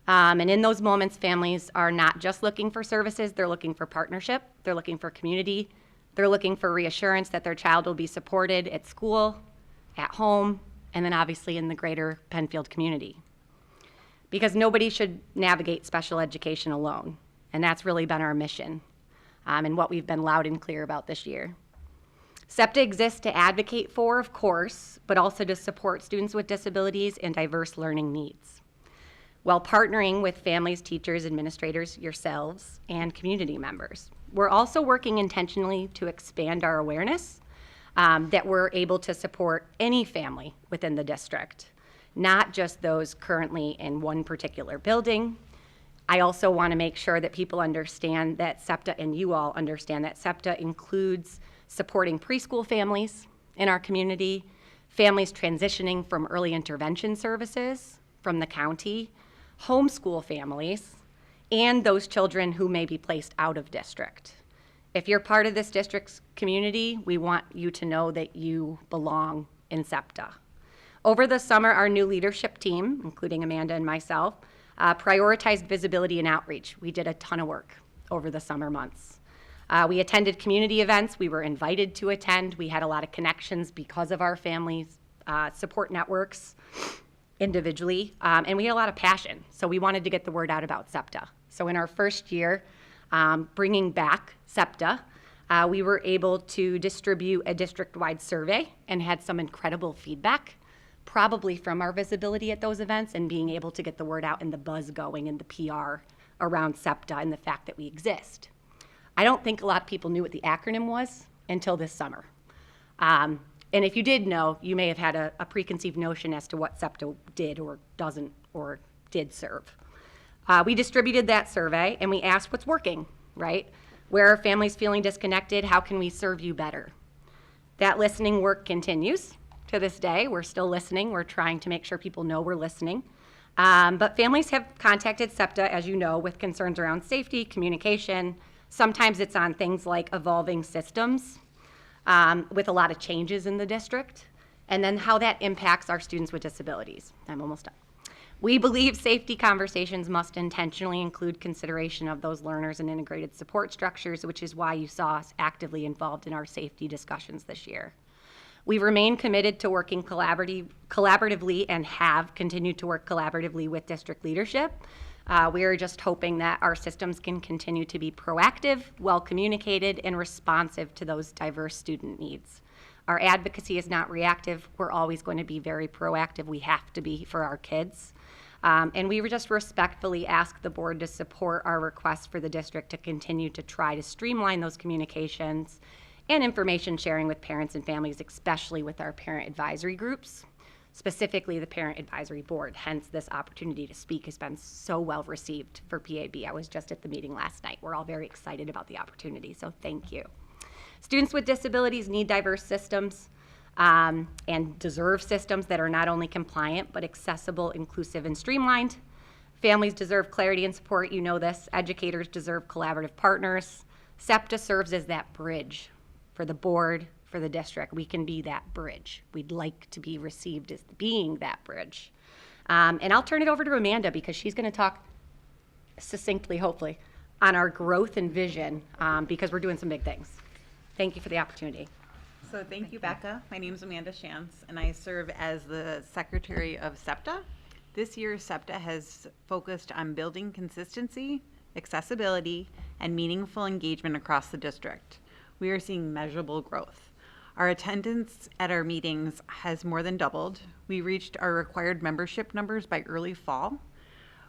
And in those moments, families are not just looking for services, they're looking for partnership, they're looking for community, they're looking for reassurance that their child will be supported at school, at home, and then obviously in the greater Penfield community. Because nobody should navigate special education alone, and that's really been our mission, and what we've been loud and clear about this year. SEPTA exists to advocate for, of course, but also to support students with disabilities and diverse learning needs, while partnering with families, teachers, administrators, yourselves, and community members. We're also working intentionally to expand our awareness that we're able to support any family within the district, not just those currently in one particular building. I also want to make sure that people understand that SEPTA, and you all understand that SEPTA includes supporting preschool families in our community, families transitioning from early intervention services from the county, homeschool families, and those children who may be placed out of district. If you're part of this district's community, we want you to know that you belong in SEPTA. Over the summer, our new leadership team, including Amanda and myself, prioritized visibility and outreach. We did a ton of work over the summer months. We attended community events we were invited to attend. We had a lot of connections because of our families' support networks individually, and we had a lot of passion. So we wanted to get the word out about SEPTA. So in our first year, bringing back SEPTA, we were able to distribute a district-wide survey and had some incredible feedback, probably from our visibility at those events and being able to get the word out and the buzz going and the PR around SEPTA and the fact that we exist. I don't think a lot of people knew what the acronym was until this summer. And if you did know, you may have had a preconceived notion as to what SEPTA did or doesn't or did serve. We distributed that survey and we asked what's working, right? Where are families feeling disconnected? How can we serve you better? That listening work continues to this day. We're still listening. We're trying to make sure people know we're listening. But families have contacted SEPTA, as you know, with concerns around safety, communication. Sometimes it's on things like evolving systems with a lot of changes in the district, and then how that impacts our students with disabilities. I'm almost done. We believe safety conversations must intentionally include consideration of those learners and integrated support structures, which is why you saw us actively involved in our safety discussions this year. We remain committed to working collaboratively and have continued to work collaboratively with district leadership. We are just hoping that our systems can continue to be proactive, well-communicated, and responsive to those diverse student needs. Our advocacy is not reactive. We're always going to be very proactive. We have to be for our kids. And we would just respectfully ask the board to support our request for the district to continue to try to streamline those communications and information sharing with parents and families, especially with our parent advisory groups, specifically the Parent Advisory Board. Hence, this opportunity to speak has been so well received for PAB. I was just at the meeting last night. We're all very excited about the opportunity, so thank you. Students with disabilities need diverse systems and deserve systems that are not only compliant, but accessible, inclusive, and streamlined. Families deserve clarity and support. You know this. Educators deserve collaborative partners. SEPTA serves as that bridge for the board, for the district. We can be that bridge. We'd like to be received as being that bridge. And I'll turn it over to Amanda because she's going to talk succinctly, hopefully, on our growth and vision because we're doing some big things. Thank you for the opportunity. So thank you, Becca. My name is Amanda Shantz, and I serve as the Secretary of SEPTA. This year, SEPTA has focused on building consistency, accessibility, and meaningful engagement across the district. We are seeing measurable growth. Our attendance at our meetings has more than doubled. We reached our required membership numbers by early fall.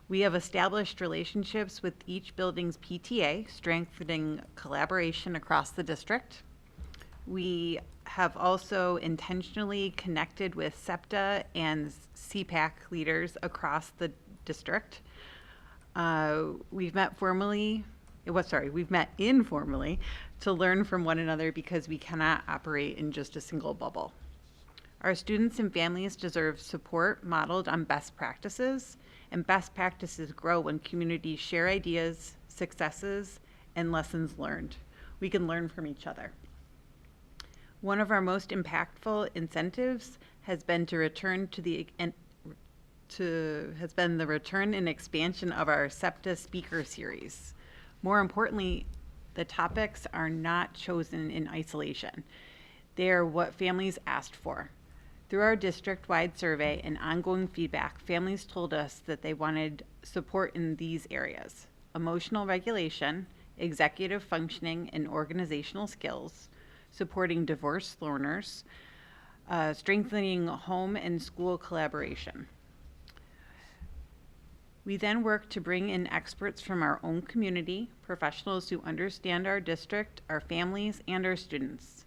We have established relationships with each building's PTA, strengthening collaboration across the district. We have also intentionally connected with SEPTA and CPAC leaders across the district. We've met informally to learn from one another because we cannot operate in just a single bubble. Our students and families deserve support modeled on best practices, and best practices grow when communities share ideas, successes, and lessons learned. We can learn from each other. One of our most impactful incentives has been the return and expansion of our SEPTA speaker series. More importantly, the topics are not chosen in isolation. They are what families asked for. Through our district-wide survey and ongoing feedback, families told us that they wanted support in these areas: emotional regulation, executive functioning and organizational skills, supporting diverse learners, strengthening home and school collaboration. We then work to bring in experts from our own community, professionals who understand our district, our families, and our students.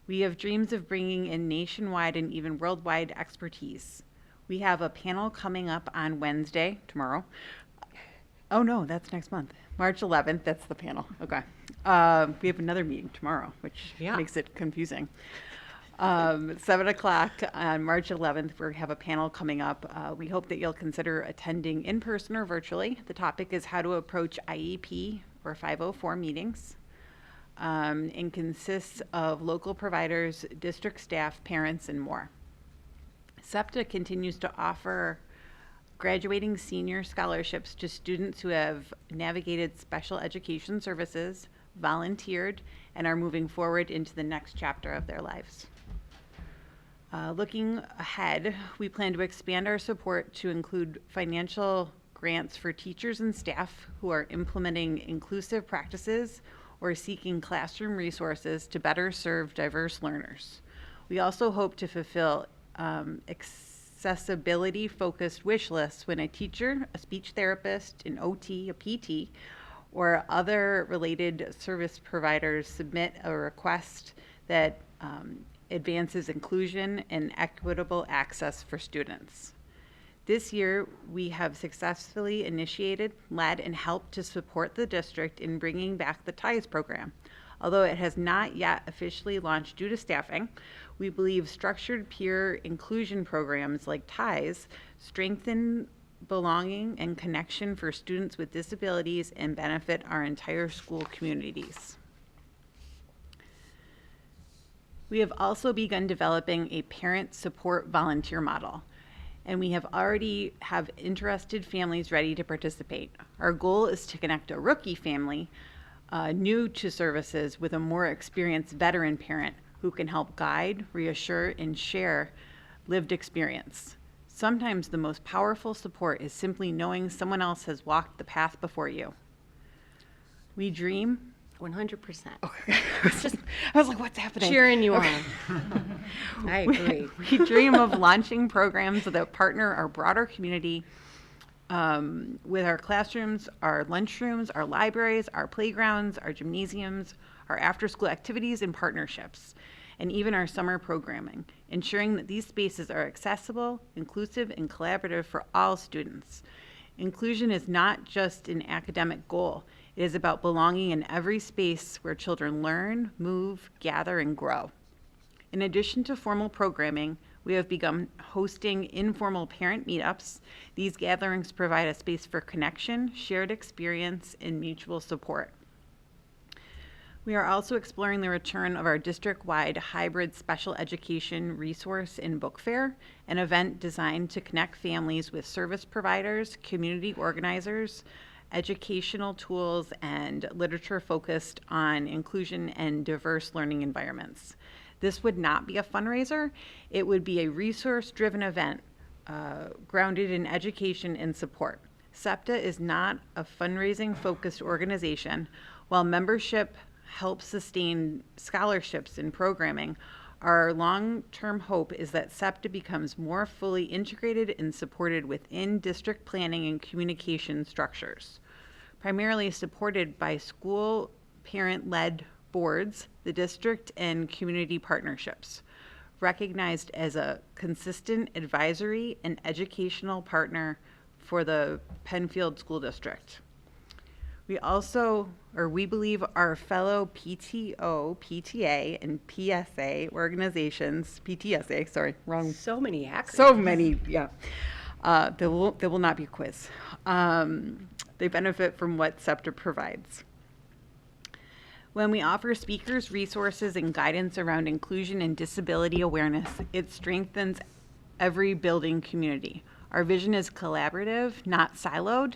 We have dreams of bringing in nationwide and even worldwide expertise. We have a panel coming up on Wednesday, tomorrow. Oh no, that's next month. March 11th, that's the panel, okay. We have another meeting tomorrow, which makes it confusing. 7 o'clock on March 11th, we have a panel coming up. We hope that you'll consider attending in person or virtually. The topic is how to approach IEP or 504 meetings, and consists of local providers, district staff, parents, and more. SEPTA continues to offer graduating senior scholarships to students who have navigated special education services, volunteered, and are moving forward into the next chapter of their lives. Looking ahead, we plan to expand our support to include financial grants for teachers and staff who are implementing inclusive practices or seeking classroom resources to better serve diverse learners. We also hope to fulfill accessibility-focused wish lists when a teacher, a speech therapist, an OT, a PT, or other related service providers submit a request that advances inclusion and equitable access for students. This year, we have successfully initiated, led, and helped to support the district in bringing back the TIES program. Although it has not yet officially launched due to staffing, we believe structured peer inclusion programs like TIES strengthen belonging and connection for students with disabilities and benefit our entire school communities. We have also begun developing a parent support volunteer model, and we have already have interested families ready to participate. Our goal is to connect a rookie family new to services with a more experienced veteran parent who can help guide, reassure, and share lived experience. Sometimes the most powerful support is simply knowing someone else has walked the path before you. We dream. 100%. Okay. I was like, what's happening? Cheering you on. I agree. We dream of launching programs that partner our broader community with our classrooms, our lunchrooms, our libraries, our playgrounds, our gymnasiums, our after-school activities and partnerships, and even our summer programming, ensuring that these spaces are accessible, inclusive, and collaborative for all students. Inclusion is not just an academic goal. It is about belonging in every space where children learn, move, gather, and grow. In addition to formal programming, we have begun hosting informal parent meetups. These gatherings provide a space for connection, shared experience, and mutual support. We are also exploring the return of our district-wide hybrid special education resource and book fair, an event designed to connect families with service providers, community organizers, educational tools, and literature focused on inclusion and diverse learning environments. This would not be a fundraiser. It would be a resource-driven event grounded in education and support. SEPTA is not a fundraising-focused organization. While membership helps sustain scholarships and programming, our long-term hope is that SEPTA becomes more fully integrated and supported within district planning and communication structures, primarily supported by school parent-led boards, the district, and community partnerships, recognized as a consistent advisory and educational partner for the Penfield School District. We also, or we believe our fellow PTO, PTA, and PSA organizations, PTSA, sorry, wrong. So many acronyms. So many, yeah. There will not be a quiz. They benefit from what SEPTA provides. When we offer speakers, resources, and guidance around inclusion and disability awareness, it strengthens every building community. Our vision is collaborative, not siloed.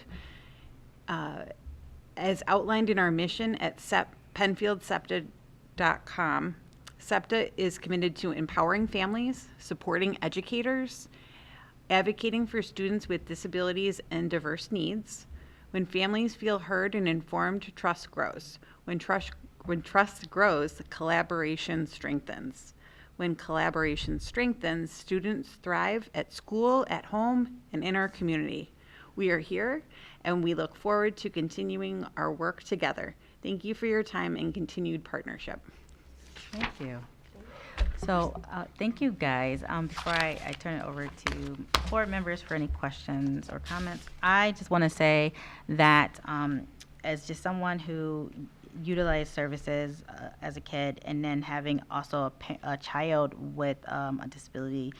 As outlined in our mission at PenfieldSepta.com, SEPTA is committed to empowering families, supporting educators, advocating for students with disabilities and diverse needs. When families feel heard and informed, trust grows. When trust grows, collaboration strengthens. When collaboration strengthens, students thrive at school, at home, and in our community. We are here, and we look forward to continuing our work together. Thank you for your time and continued partnership. Thank you. So thank you, guys. Before I turn it over to board members for any questions or comments, I just want to say that as just someone who utilized services as a kid, and then having also a child with a disability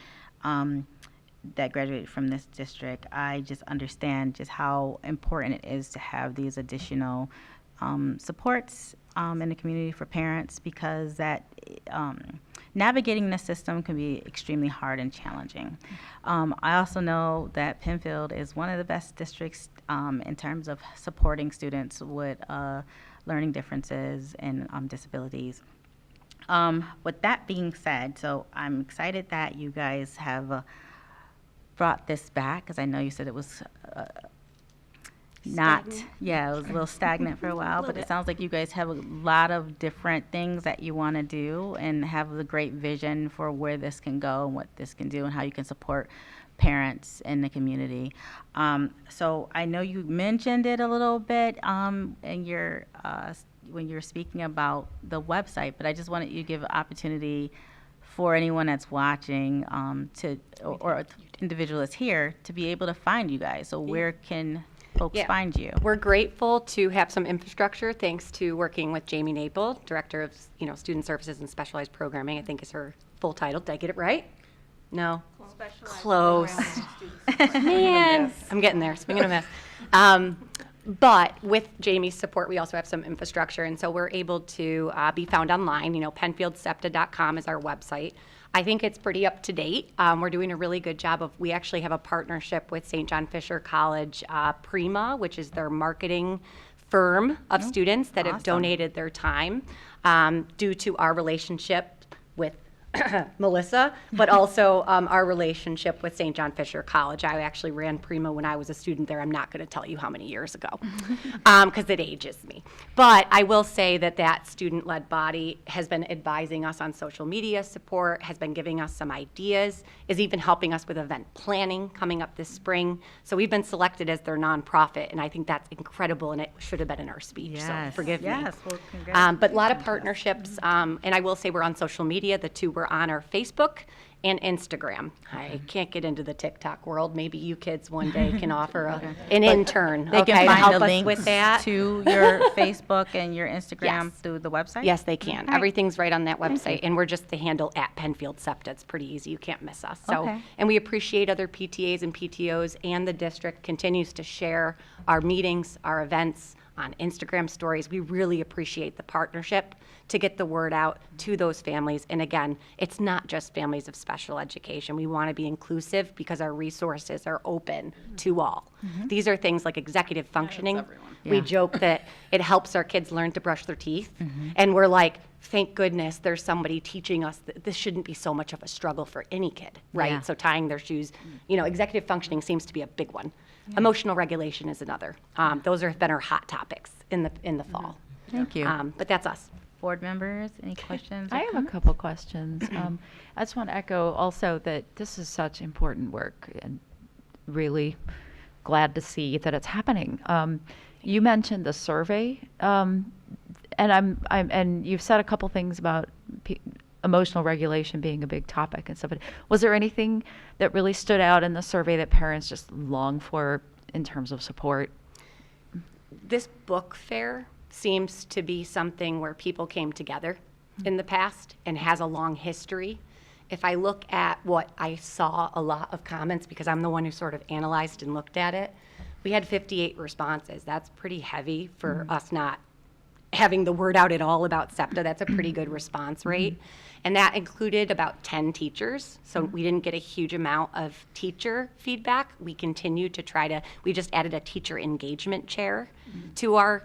that graduated from this district, I just understand just how important it is to have these additional supports in the community for parents, because that navigating the system can be extremely hard and challenging. I also know that Penfield is one of the best districts in terms of supporting students with learning differences and disabilities. With that being said, so I'm excited that you guys have brought this back, because I know you said it was not, yeah, it was a little stagnant for a while, but it sounds like you guys have a lot of different things that you want to do and have a great vision for where this can go and what this can do and how you can support parents in the community. So I know you mentioned it a little bit in your when you were speaking about the website, but I just wanted you to give an opportunity for anyone that's watching or individual that's here to be able to find you guys. So where can folks find you? We're grateful to have some infrastructure thanks to working with Jamie Naple, Director of Student Services and Specialized Programming, I think is her full title. Did I get it right? No? Close. Man, I'm getting there, swinging a miss. But with Jamie's support, we also have some infrastructure, and so we're able to be found online. PenfieldSepta.com is our website. I think it's pretty up to date. We're doing a really good job of, we actually have a partnership with St. John Fisher College Prima, which is their marketing firm of students that have donated their time due to our relationship with Melissa, but also our relationship with St. John Fisher College. I actually ran Prima when I was a student there. I'm not going to tell you how many years ago because it ages me. But I will say that that student-led body has been advising us on social media support, has been giving us some ideas, is even helping us with event planning coming up this spring. So we've been selected as their nonprofit, and I think that's incredible, and it should have been in our speech, so forgive me. Yes, well, congratulations. But a lot of partnerships, and I will say we're on social media. The two were on our Facebook and Instagram. I can't get into the TikTok world. Maybe you kids one day can offer an intern They can to find help the us links with that. to your Facebook and your Instagram Yes. through the website? Yes, they can. Okay. Everything's right on that website, and we're just the handle at Penfield Septa. It's pretty easy. You can't miss us. So, Okay. and we appreciate other PTAs and PTOs, and the district continues to share our meetings, our events on Instagram stories. We really appreciate the partnership to get the word out to those families. And again, it's not just families of special education. We want to be inclusive because our resources are open to all. These are things like executive functioning. We joke that it helps our kids learn to brush their teeth. And we're like, thank goodness there's somebody teaching us that this shouldn't be so much of a struggle for any kid, right? Yeah. So tying their shoes, executive functioning seems to be a big one. Emotional regulation is another. Those have been our hot topics in the fall. Thank you. But that's us. Board members, any questions? or I have a comments? couple questions. I just want to echo also that this is such important work, and really glad to see that it's happening. You mentioned the survey, and and you've said a couple things about emotional regulation being a big topic and stuff. But was there anything that really stood out in the survey that parents just long for in terms of support? This book fair seems to be something where people came together in the past and has a long history. If I look at what I saw a lot of comments, because I'm the one who sort of analyzed and looked at it, we had 58 responses. That's pretty heavy for us not having the word out at all about SEPTA. That's a pretty good response rate. And that included about 10 teachers. So we didn't get a huge amount of teacher feedback. We continue to we just added a teacher engagement chair to our,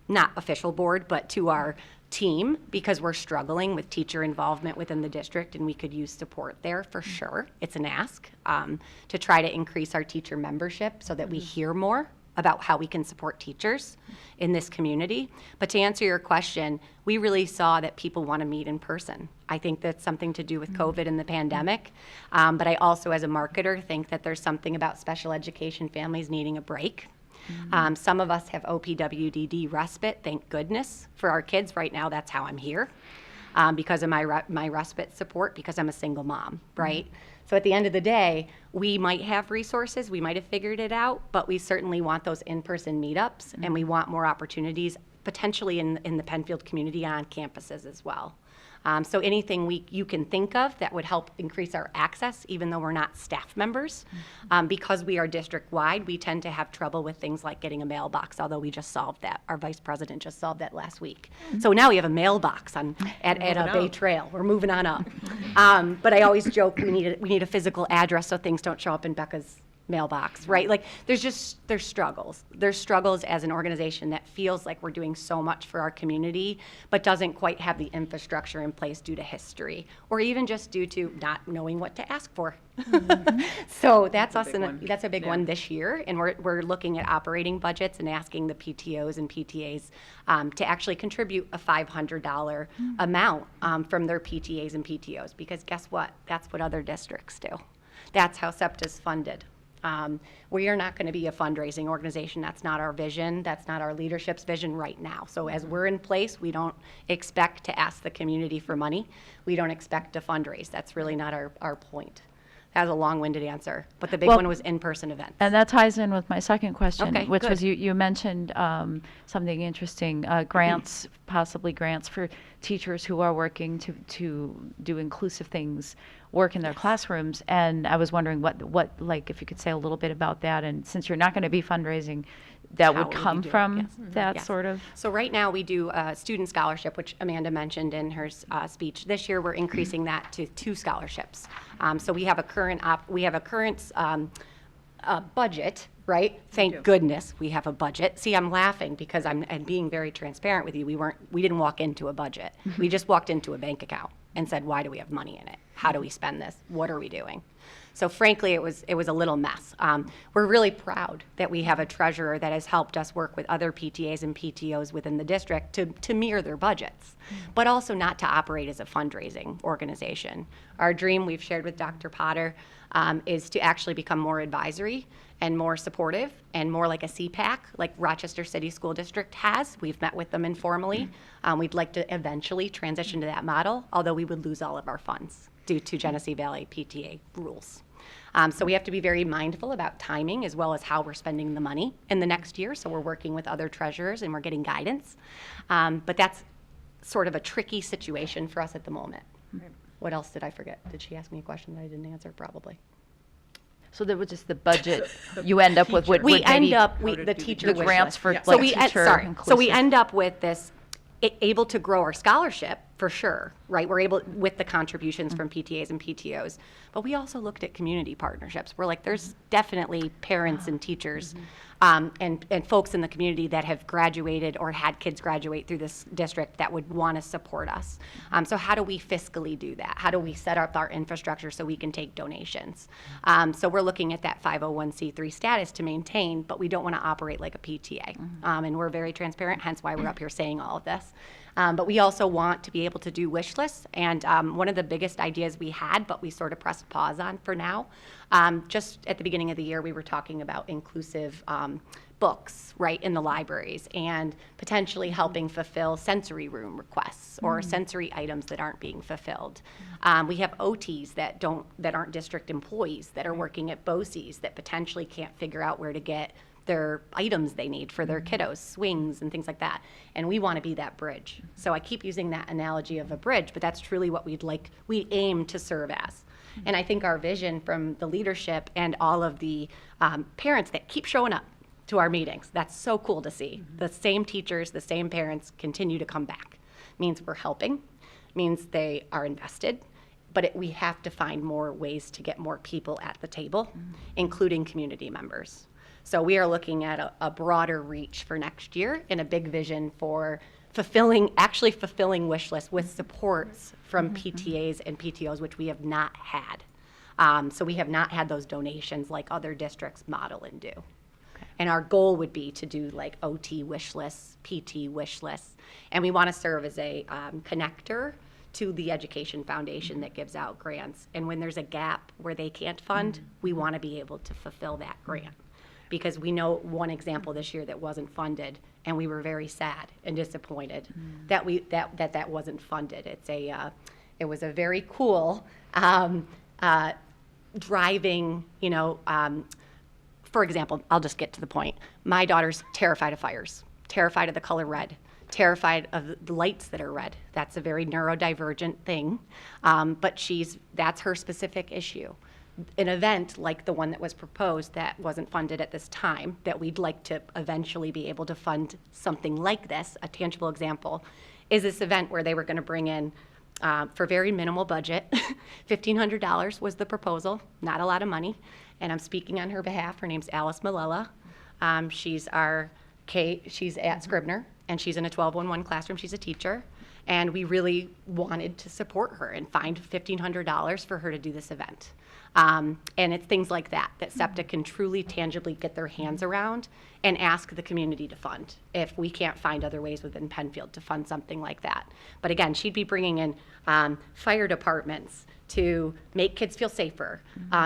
not official board, but to our team, because we're struggling with teacher involvement within the district, and we could use support there for sure. It's an ask to try to increase our teacher membership so that we hear more about how we can support teachers in this community. But to answer your question, we really saw that people want to meet in person. I think that's something to do with COVID and the pandemic. But I also, as a marketer, think that there's something about special education families needing a break. Some of us have OPWDD respite, thank goodness, for our kids. Right now, that's how I'm here, because of my respite support, because I'm a single mom, right? So at the end of the day, we might have resources, we might have figured it out, but we certainly want those in-person meetups, and we want more opportunities, potentially in the Penfield community on campuses as well. So anything you can think of that would help increase our access, even though we're not staff members. Because we are district-wide, we tend to have trouble with things like getting a mailbox, although we just solved that. Our vice president just solved that last week. So now we have a mailbox at Bay Trail. We're moving on up. But I always joke we need a physical address so things don't show up in Becca's mailbox, right? Like there's struggles. There's struggles as an organization that feels like we're doing so much for our community, but doesn't quite have the infrastructure in place due to history, or even just due to not knowing what to ask for. So that's a big one this year, and we're looking at operating budgets and asking the PTOs and PTAs to actually contribute a $500 amount from their PTAs and PTOs, because guess what? That's what other districts do. That's how SEPTA's funded. We are not going to be a fundraising organization. That's not our vision. That's not our leadership's vision right now. So as we're in place, we don't expect to ask the community for money. We don't expect to fundraise. That's really not our point. That was a long-winded answer, but the big one was in-person events. And that ties in with my second question, Okay, which good. was you mentioned something interesting, grants, possibly grants for teachers who are working to do inclusive things, work in their classrooms. And I was wondering what like if you could say a little bit about that. And since you're not going to be fundraising, that would come from that sort of. So right now we do a student scholarship, which Amanda mentioned in her speech. This year we're increasing that to 2 scholarships. So we have a current budget, right? Thank goodness we have a budget. See, I'm laughing because I'm being very transparent with you. We didn't walk into a budget. We just walked into a bank account and said, why do we have money in it? How do we spend this? What are we doing? So frankly, it was a little mess. We're really proud that we have a treasurer that has helped us work with other PTAs and PTOs within the district to mirror their budgets, but also not to operate as a fundraising organization. Our dream, we've shared with Dr. Potter, is to actually become more advisory and more supportive and more like a CPAC, like Rochester City School District has. We've met with them informally. We'd like to eventually transition to that model, although we would lose all of our funds due to Genesee Valley PTA rules. So we have to be very mindful about timing as well as how we're spending the money in the next year. So we're working with other treasurers and we're getting guidance. But that's sort of a tricky situation for us at the moment. What else did I forget? Did she ask me a question that I didn't answer? Probably. So there was just the budget you end up with. We end up with the teacher the grants for so like teacher So we inclusive. end up with this able to grow our scholarship for sure, right? We're able with the contributions from PTAs and PTOs, but we also looked at community partnerships. We're like, there's definitely parents and teachers and folks in the community that have graduated or had kids graduate through this district that would want to support us. So how do we fiscally do that? How do we set up our infrastructure so we can take donations? So we're looking at that 501c3 status to maintain, but we don't want to operate like a PTA. And we're very transparent, hence why we're up here saying all of this. But we also want to be able to do wish lists. And one of the biggest ideas we had, but we sort of pressed pause on for now, just at the beginning of the year, we were talking about inclusive books, right, in the libraries, and potentially helping fulfill sensory room requests or sensory items that aren't being fulfilled. We have OTs that aren't district employees that are working at BOCES that potentially can't figure out where to get their items they need for their kiddos, swings and things like that. And we want to be that bridge. So I keep using that analogy of a bridge, but that's truly what we aim to serve as. And I think our vision from the leadership and all of the parents that keep showing up to our meetings, that's so cool to see. The same teachers, the same parents continue to come back. Means we're helping, means they are invested, but we have to find more ways to get more people at the table, including community members. So we are looking at a broader reach for next year and a big vision for fulfilling wish lists with supports from PTAs and PTOs, which we have not had. So we have not had those donations like other districts model and do. And our goal would be to do like OT wish lists, PT wish lists, and we want to serve as a connector to the Education Foundation that gives out grants. And when there's a gap where they can't fund, we want to be able to fulfill that grant. Because we know one example this year that wasn't funded, and we were very sad and disappointed that that wasn't funded. It was a very cool driving, for example, I'll just get to the point. My daughter's terrified of fires, terrified of the color red, terrified of the lights that are red. That's a very neurodivergent thing, but that's her specific issue. An event like the one that was proposed that wasn't funded at this time, that we'd like to eventually be able to fund something like this, a tangible example, is this event where they were going to bring in, for very minimal budget, $1,500 was the proposal, not a lot of money, and I'm speaking on her behalf. Her name's Alice Malella. She's at Scribner, and she's in a 12-1-1 classroom. She's a teacher, and we really wanted to support her and find $1,500 for her to do this event. And it's things like that SEPTA can truly tangibly get their hands around and ask the community to fund if we can't find other ways within Penfield to fund something like that. But again, she'd be bringing in fire departments to make kids feel safer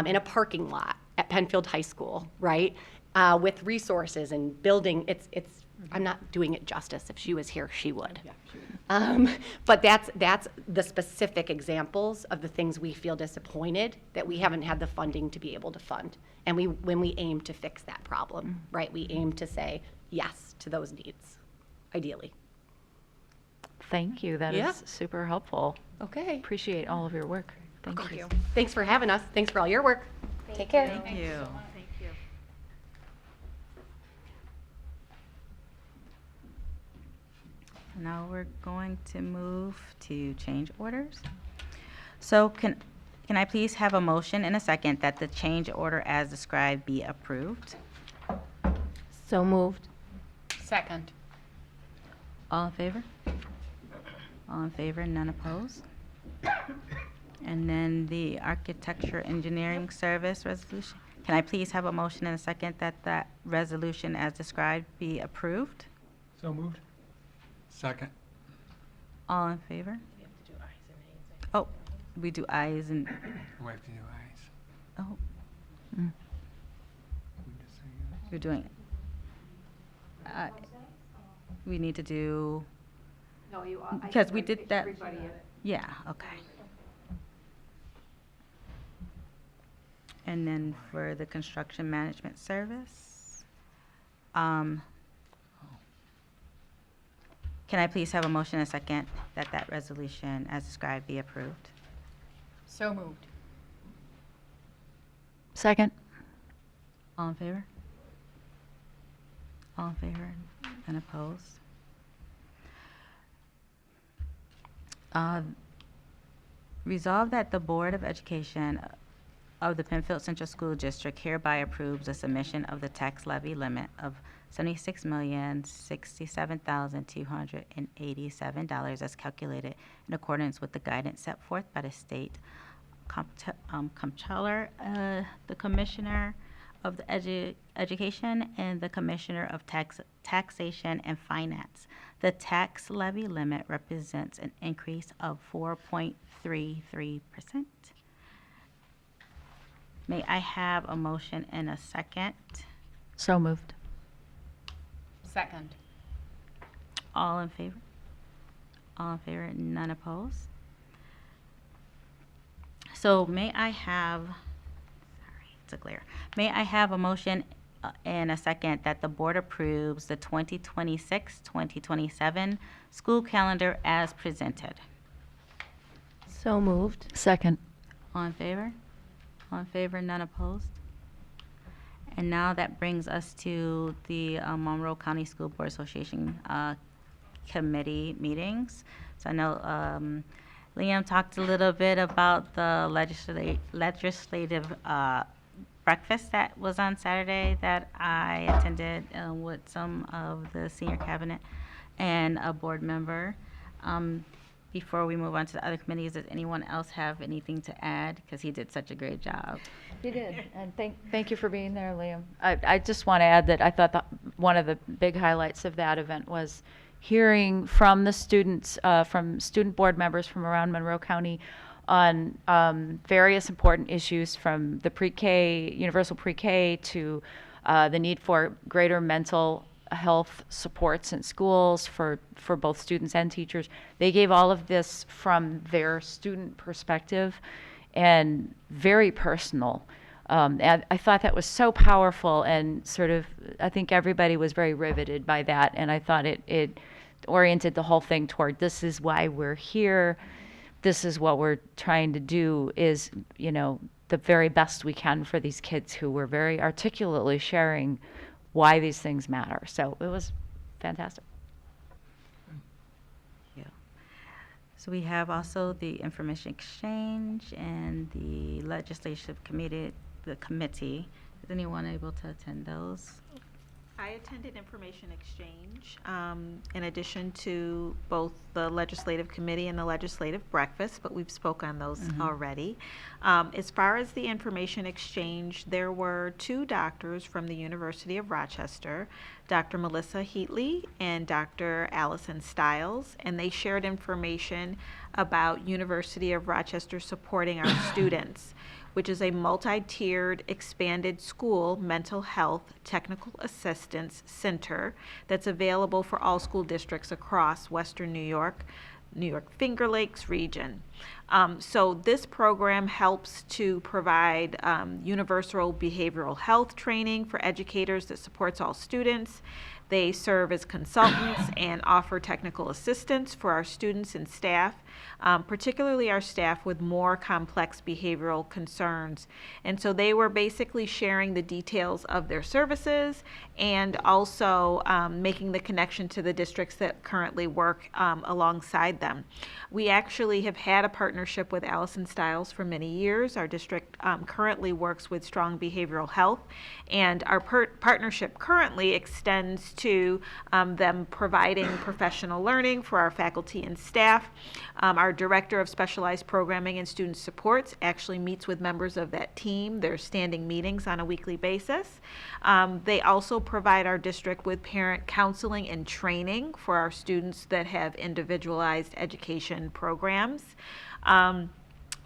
in a parking lot at Penfield High School, right? With resources and building. I'm not doing it justice. If she was here, she would. Yeah, she would. But that's the specific examples of the things we feel disappointed that we haven't had the funding to be able to fund. And when we aim to fix that problem, right? We aim to say yes to those needs, ideally. Thank you. That Yeah. is super helpful. Okay. Appreciate all of your work. Thank you. Thanks for having us. Thanks for all your work. Take care. Thank you. Now we're going to move to change orders. So can I please have a motion and a second that the change order as described be approved? So moved. Second. All in favor? All in favor, none opposed? And then the architecture engineering service resolution. Can I please have a motion and a second that that resolution as described be approved? So moved. Second. All in favor? Oh, we do ayes and, We have to do ayes. oh, We just say yes. we're doing, we need to do, No, you because we did that. Yeah, okay. And then for the construction management service, can I please have a motion and a second that that resolution as described be approved? So moved. Second. All in favor? All in favor and opposed? Resolve that the Board of Education of the Penfield Central School District hereby approves the submission of the tax levy limit of $76,067,287 as calculated in accordance with the guidance set forth by the state comptroller, the Commissioner of the Education, and the Commissioner of Taxation and Finance. The tax levy limit represents an increase of 4.33%. May I have a motion and a second? So moved. Second. All in favor? All in favor, none opposed? So may I have, sorry, it's a glare. May I have a motion and a second that the board approves the 2026-2027 school calendar as presented? So moved. Second. All in favor? All in favor, none opposed? And now that brings us to the Monroe County School Board Association committee meetings. So I know Liam talked a little bit about the legislative breakfast that was on Saturday that I attended with some of the senior cabinet and a board member. Before we move on to the other committees, does anyone else have anything to add? Because he did such a great job. You did, and thank you for being there, Liam. I just want to add that I thought one of the big highlights of that event was hearing from the students, from student board members from around Monroe County on various important issues, from the pre-K, universal pre-K, to the need for greater mental health supports in schools for both students and teachers. They gave all of this from their student perspective and very personal. And I thought that was so powerful, and sort of, I think everybody was very riveted by that, and I thought it oriented the whole thing toward, this is why we're here, this is what we're trying to do, is, you know, the very best we can for these kids who were very articulately sharing why these things matter. So it was fantastic. Yeah. So we have also the information exchange and the legislative committee, Is anyone able to attend those? I attended information exchange in addition to both the legislative committee and the legislative breakfast, but we've spoke on those already. As far as the information exchange, there were two doctors from the University of Rochester, Dr. Melissa Heatley and Dr. Allison Stiles, and they shared information about University of Rochester supporting our students, which is a multi-tiered expanded school mental health technical assistance center that's available for all school districts across Western New York Finger Lakes region. So this program helps to provide universal behavioral health training for educators that supports all students. They serve as consultants and offer technical assistance for our students and staff, particularly our staff with more complex behavioral concerns. And so they were basically sharing the details of their services and also making the connection to the districts that currently work alongside them. We actually have had a partnership with Allison Stiles for many years. Our district currently works with Strong Behavioral Health, and our partnership currently extends to them providing professional learning for our faculty and staff. Our Director of Specialized Programming and Student Supports actually meets with members of that team. There's standing meetings on a weekly basis. They also provide our district with parent counseling and training for our students that have individualized education programs.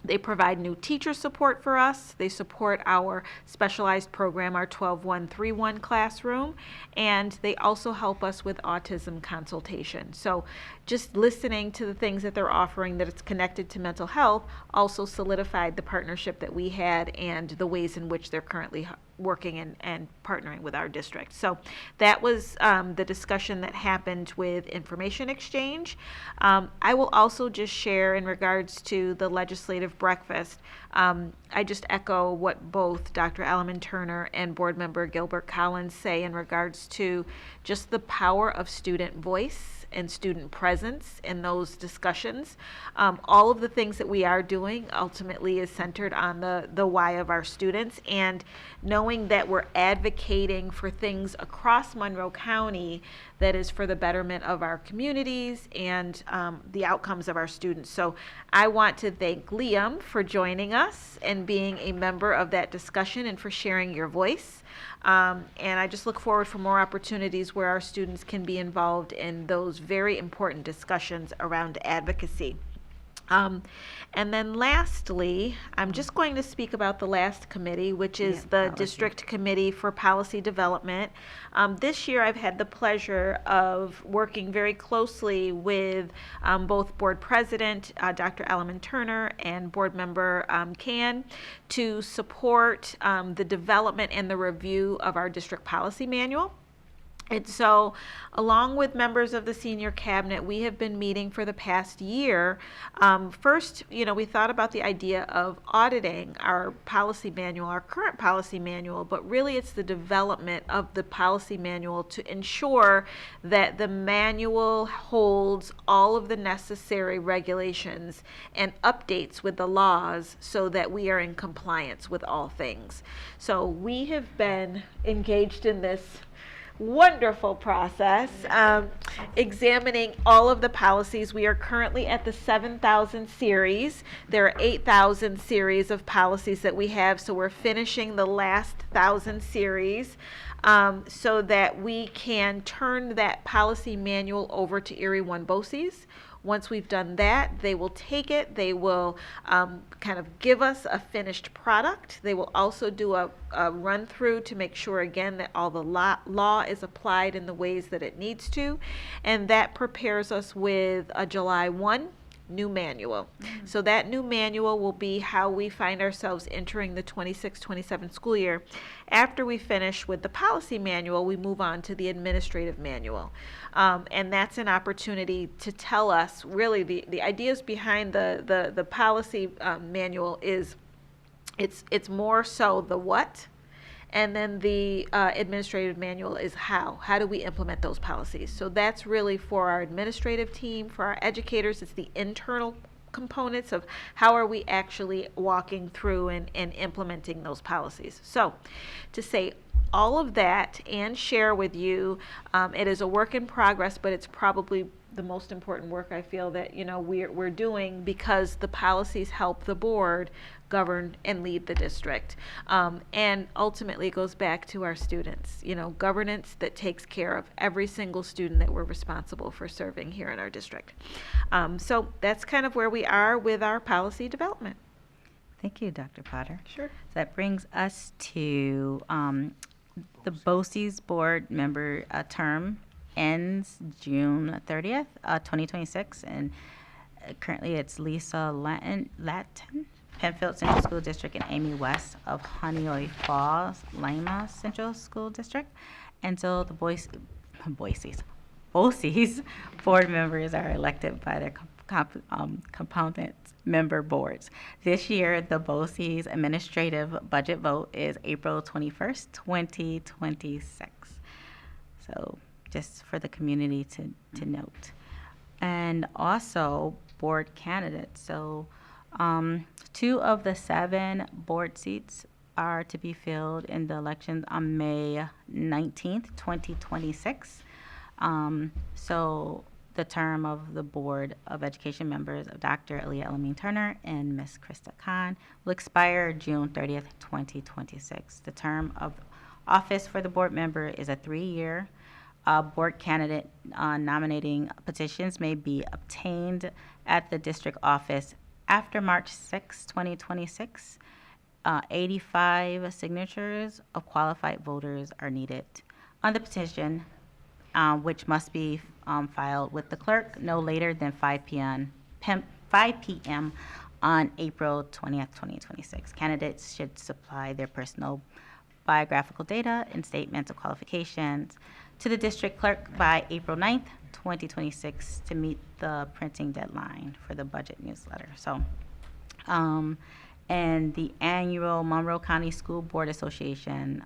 They provide new teacher support for us. They support our specialized program, our 12-1-3-1 classroom, and they also help us with autism consultation. So just listening to the things that they're offering that it's connected to mental health also solidified the partnership that we had and the ways in which they're currently working and partnering with our district. So that was the discussion that happened with information exchange. I will also just share in regards to the legislative breakfast. I just echo what both Dr. El-Amin-Turner and board member Gilbert Collins say in regards to just the power of student voice and student presence in those discussions. All of the things that we are doing ultimately is centered on the why of our students, and knowing that we're advocating for things across Monroe County that is for the betterment of our communities and the outcomes of our students. So I want to thank Liam for joining us and being a member of that discussion and for sharing your voice. And I just look forward for more opportunities where our students can be involved in those very important discussions around advocacy. And then lastly, I'm just going to speak about the last committee, which is the policy. District Committee for Policy Development. This year, I've had the pleasure of working very closely with both Board President, Dr. El-Amin-Turner, and Board Member Can to support the development and the review of our district policy manual. And so, along with members of the senior cabinet, we have been meeting for the past year. First, we thought about the idea of auditing our policy manual, our current policy manual, but really it's the development of the policy manual to ensure that the manual holds all of the necessary regulations and updates with the laws so that we are in compliance with all things. So we have been engaged in this wonderful process, examining all of the policies. We are currently at the 7,000 series. There are 8,000 series of policies that we have, so we're finishing the last 1,000 series so that we can turn that policy manual over to Erie 1 BOCES. Once we've done that, they will take it, they will kind of give us a finished product. They will also do a run through to make sure, again, that all the law is applied in the ways that it needs to. And that prepares us with a July 1 new manual. So that new manual will be how we find ourselves entering the 26-27 school year. After we finish with the policy manual, we move on to the administrative manual. And that's an opportunity to tell us really the ideas behind the policy manual is it's more so the what. And then the administrative manual is how. How do we implement those policies? So that's really for our administrative team, for our educators. It's the internal components of how are we actually walking through and implementing those policies. So to say all of that and share with you, it is a work in progress, but it's probably the most important work I feel that we're doing because the policies help the board govern and lead the district. And ultimately it goes back to our students, governance that takes care of every single student that we're responsible for serving here in our district. So that's kind of where we are with our policy development. Thank you, Dr. Potter. Sure. So that brings us to the BOCES board member term ends June 30th, 2026, and currently it's Lisa Latin, Penfield Central School District, and Amy West of Honeoye Falls, Lima Central School District. And so the BOCES board members are elected by their component member boards. This year, the BOCES administrative budget vote is April 21st, 2026. So just for the community to note. And also board candidates. So 2 of the 7 board seats are to be filled in the elections on May 19th, 2026. So the term of the Board of Education members of Dr. Aaliyah El-Amin-Turner and Ms. Krista Khan will expire June 30th, 2026. The term of office for the board member is a 3-year. Board candidate nominating petitions may be obtained at the district office after March 6, 2026. 85 signatures of qualified voters are needed on the petition, which must be filed with the clerk no later than 5 p.m. on April 20th, 2026. Candidates should supply their personal biographical data and statements of qualifications to the district clerk by April 9th, 2026 to meet the printing deadline for the budget newsletter. So, and the annual Monroe County School Board Association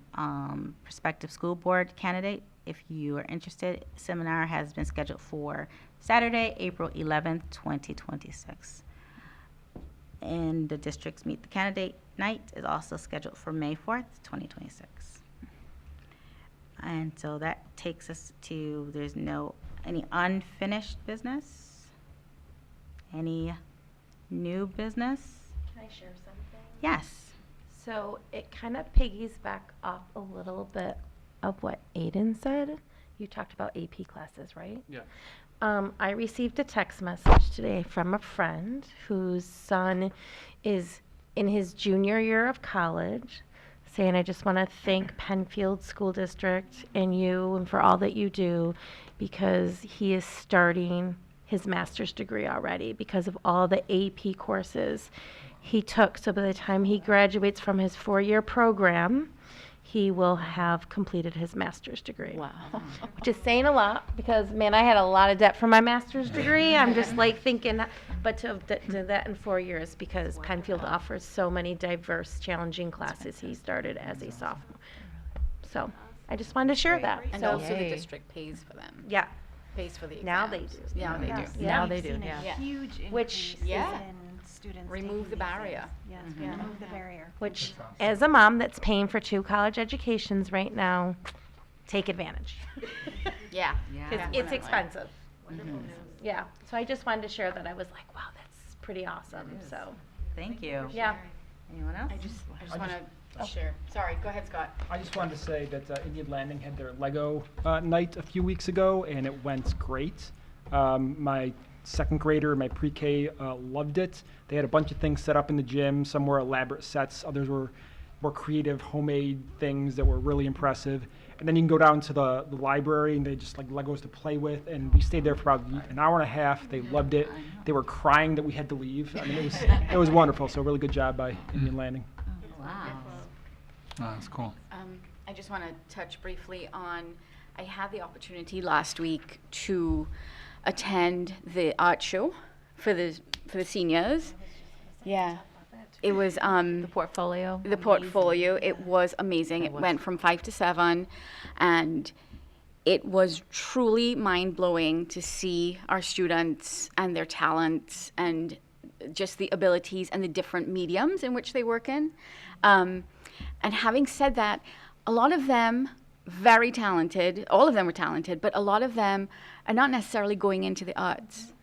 prospective school board candidate, if you are interested, seminar has been scheduled for Saturday, April 11th, 2026. And the district's Meet the Candidate night is also scheduled for May 4th, 2026. And so that takes us to, there's any unfinished business? Any new business? Can I share something? Yes. So it kind of piggies back off a little bit of what Aiden said. You talked about AP classes, right? Yeah. I received a text message today from a friend whose son is in his junior year of college, saying, I just want to thank Penfield School District and you and for all that you do, because he is starting his master's degree already because of all the AP courses he took. So by the time he graduates from his 4-year program, he will have completed his master's degree. Wow. Which is saying a lot, because, man, I had a lot of debt for my master's degree. I'm just like thinking, but to do that in 4 years, because Penfield offers so many diverse, challenging classes. He started as a sophomore. So I just wanted to share that. And So- also the district pays for them. Yeah. Pays for the exams. Now they do. Yeah, they do. Yeah. Now they do, yeah. Huge Which- increase Yeah. in students. Remove taking the these barrier. things. Yes, remove the barrier. Which, as a mom that's paying for 2 college educations right now, take advantage. Yeah. It's expensive. Yeah. So I just wanted to share that. I was like, wow, that's pretty awesome. So, Thank you. yeah. Anyone else? I just want to share. Sorry, go ahead, Scott. I just wanted to say that Indian Landing had their Lego night a few weeks ago, and it went great. My second grader in my pre-K loved it. They had a bunch of things set up in the gym. Some were elaborate sets, others were more creative, homemade things that were really impressive. And then you can go down to the library, and they just like Legos to play with. And we stayed there for about an hour and a half. They loved it. They were crying that we had to leave. I mean, it was wonderful. So really good job by Indian Landing. Wow. Oh, that's cool. I just want to touch briefly on, I had the opportunity last week to attend the art show for the seniors. Yeah. It was The portfolio. the portfolio. It was amazing. It went from 5 to 7, and it was truly mind-blowing to see our students and their talents and just the abilities and the different mediums in which they work in. And having said that, a lot of them very talented, all of them were talented, but a lot of them are not necessarily going into the arts.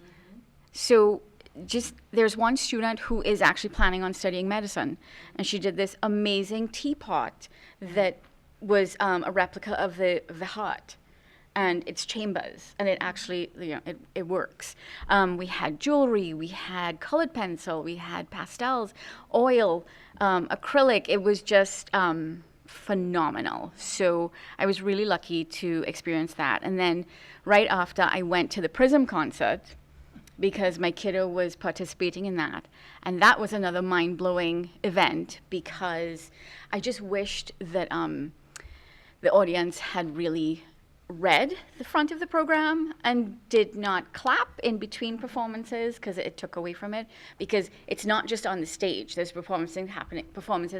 So just, there's one student who is actually planning on studying medicine, and she did this amazing teapot that was a replica of the heart and its chambers, and it actually, it works. We had jewelry, we had colored pencil, we had pastels, oil, acrylic. It was just phenomenal. So I was really lucky to experience that. And then right after, I went to the Prism concert because my kiddo was participating in that. And that was another mind-blowing event, because I just wished that the audience had really read the front of the program and did not clap in between performances, because it took away from it. Because it's not just on the stage. There's performances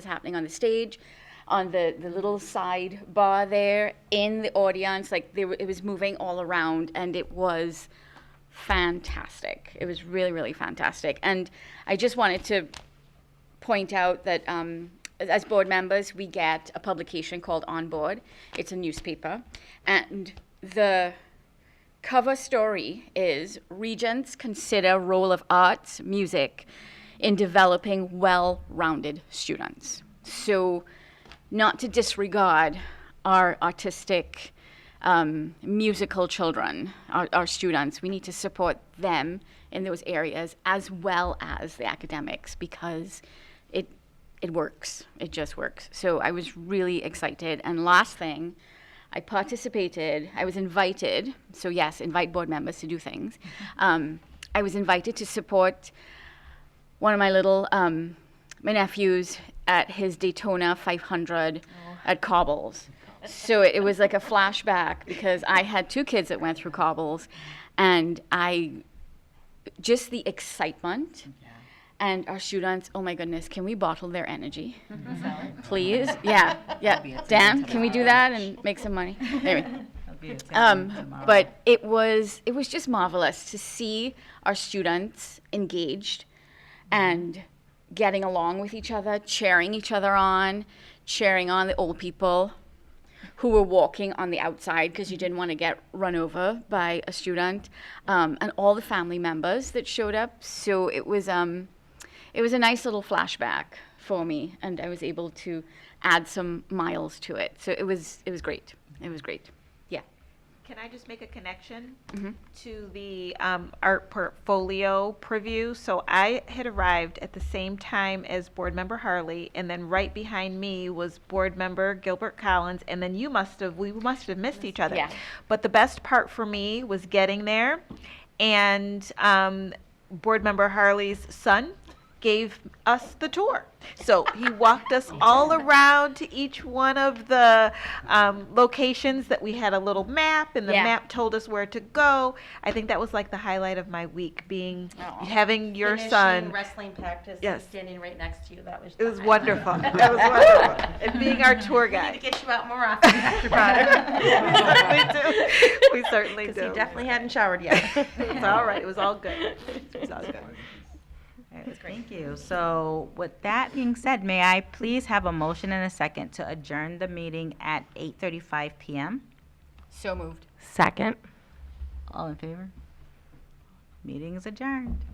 happening on the stage, on the little side bar there, in the audience. Like it was moving all around, and it was fantastic. It was really, really fantastic. And I just wanted to point out that as board members, we get a publication called On Board. It's a newspaper. And the cover story is Regents Consider Role of Arts, Music in Developing Well-Rounded Students. So not to disregard our artistic, musical children, our students. We need to support them in those areas as well as the academics, because it works. It just works. So I was really excited. And last thing, I was invited, so yes, invite board members to do things. I was invited to support one of my little, my nephews at his Daytona 500 at Cobbles. So it was like a flashback, because I had 2 kids that went through Cobbles, and just the excitement. And our students, oh my goodness, can we bottle their energy? Please? Yeah. Dan, can we do that and make some money? Anyway. But it was just marvelous to see our students engaged and getting along with each other, cheering on the old people who were walking on the outside because you didn't want to get run over by a student, and all the family members that showed up. So it was a nice little flashback for me, and I was able to add some miles to it. So it was great. It was great. Yeah. Can I just make a connection Mm-hmm. to the art portfolio preview? So I had arrived at the same time as Board Member Harley, and then right behind me was Board Member Gilbert Collins, and then we must have missed each other. Yeah. But the best part for me was getting there, and Board Member Harley's son gave us the tour. So he walked us all around to each one of the locations that we had a little map, and the Yeah. map told us where to go. I think that was like the highlight of my week, being having your Finishing son. wrestling practice Yes. and standing right next to you. That was. It was wonderful. That was wonderful. And being our tour We need guide. to get you out more often, Dr. Potter. We certainly do. Because he definitely hadn't showered yet. It's all right. It was all good. It was all good. All right, thank you. So with that being said, may I please have a motion and a second to adjourn the meeting at 8:35 p.m.? So moved. Second. All in favor? Meeting is adjourned.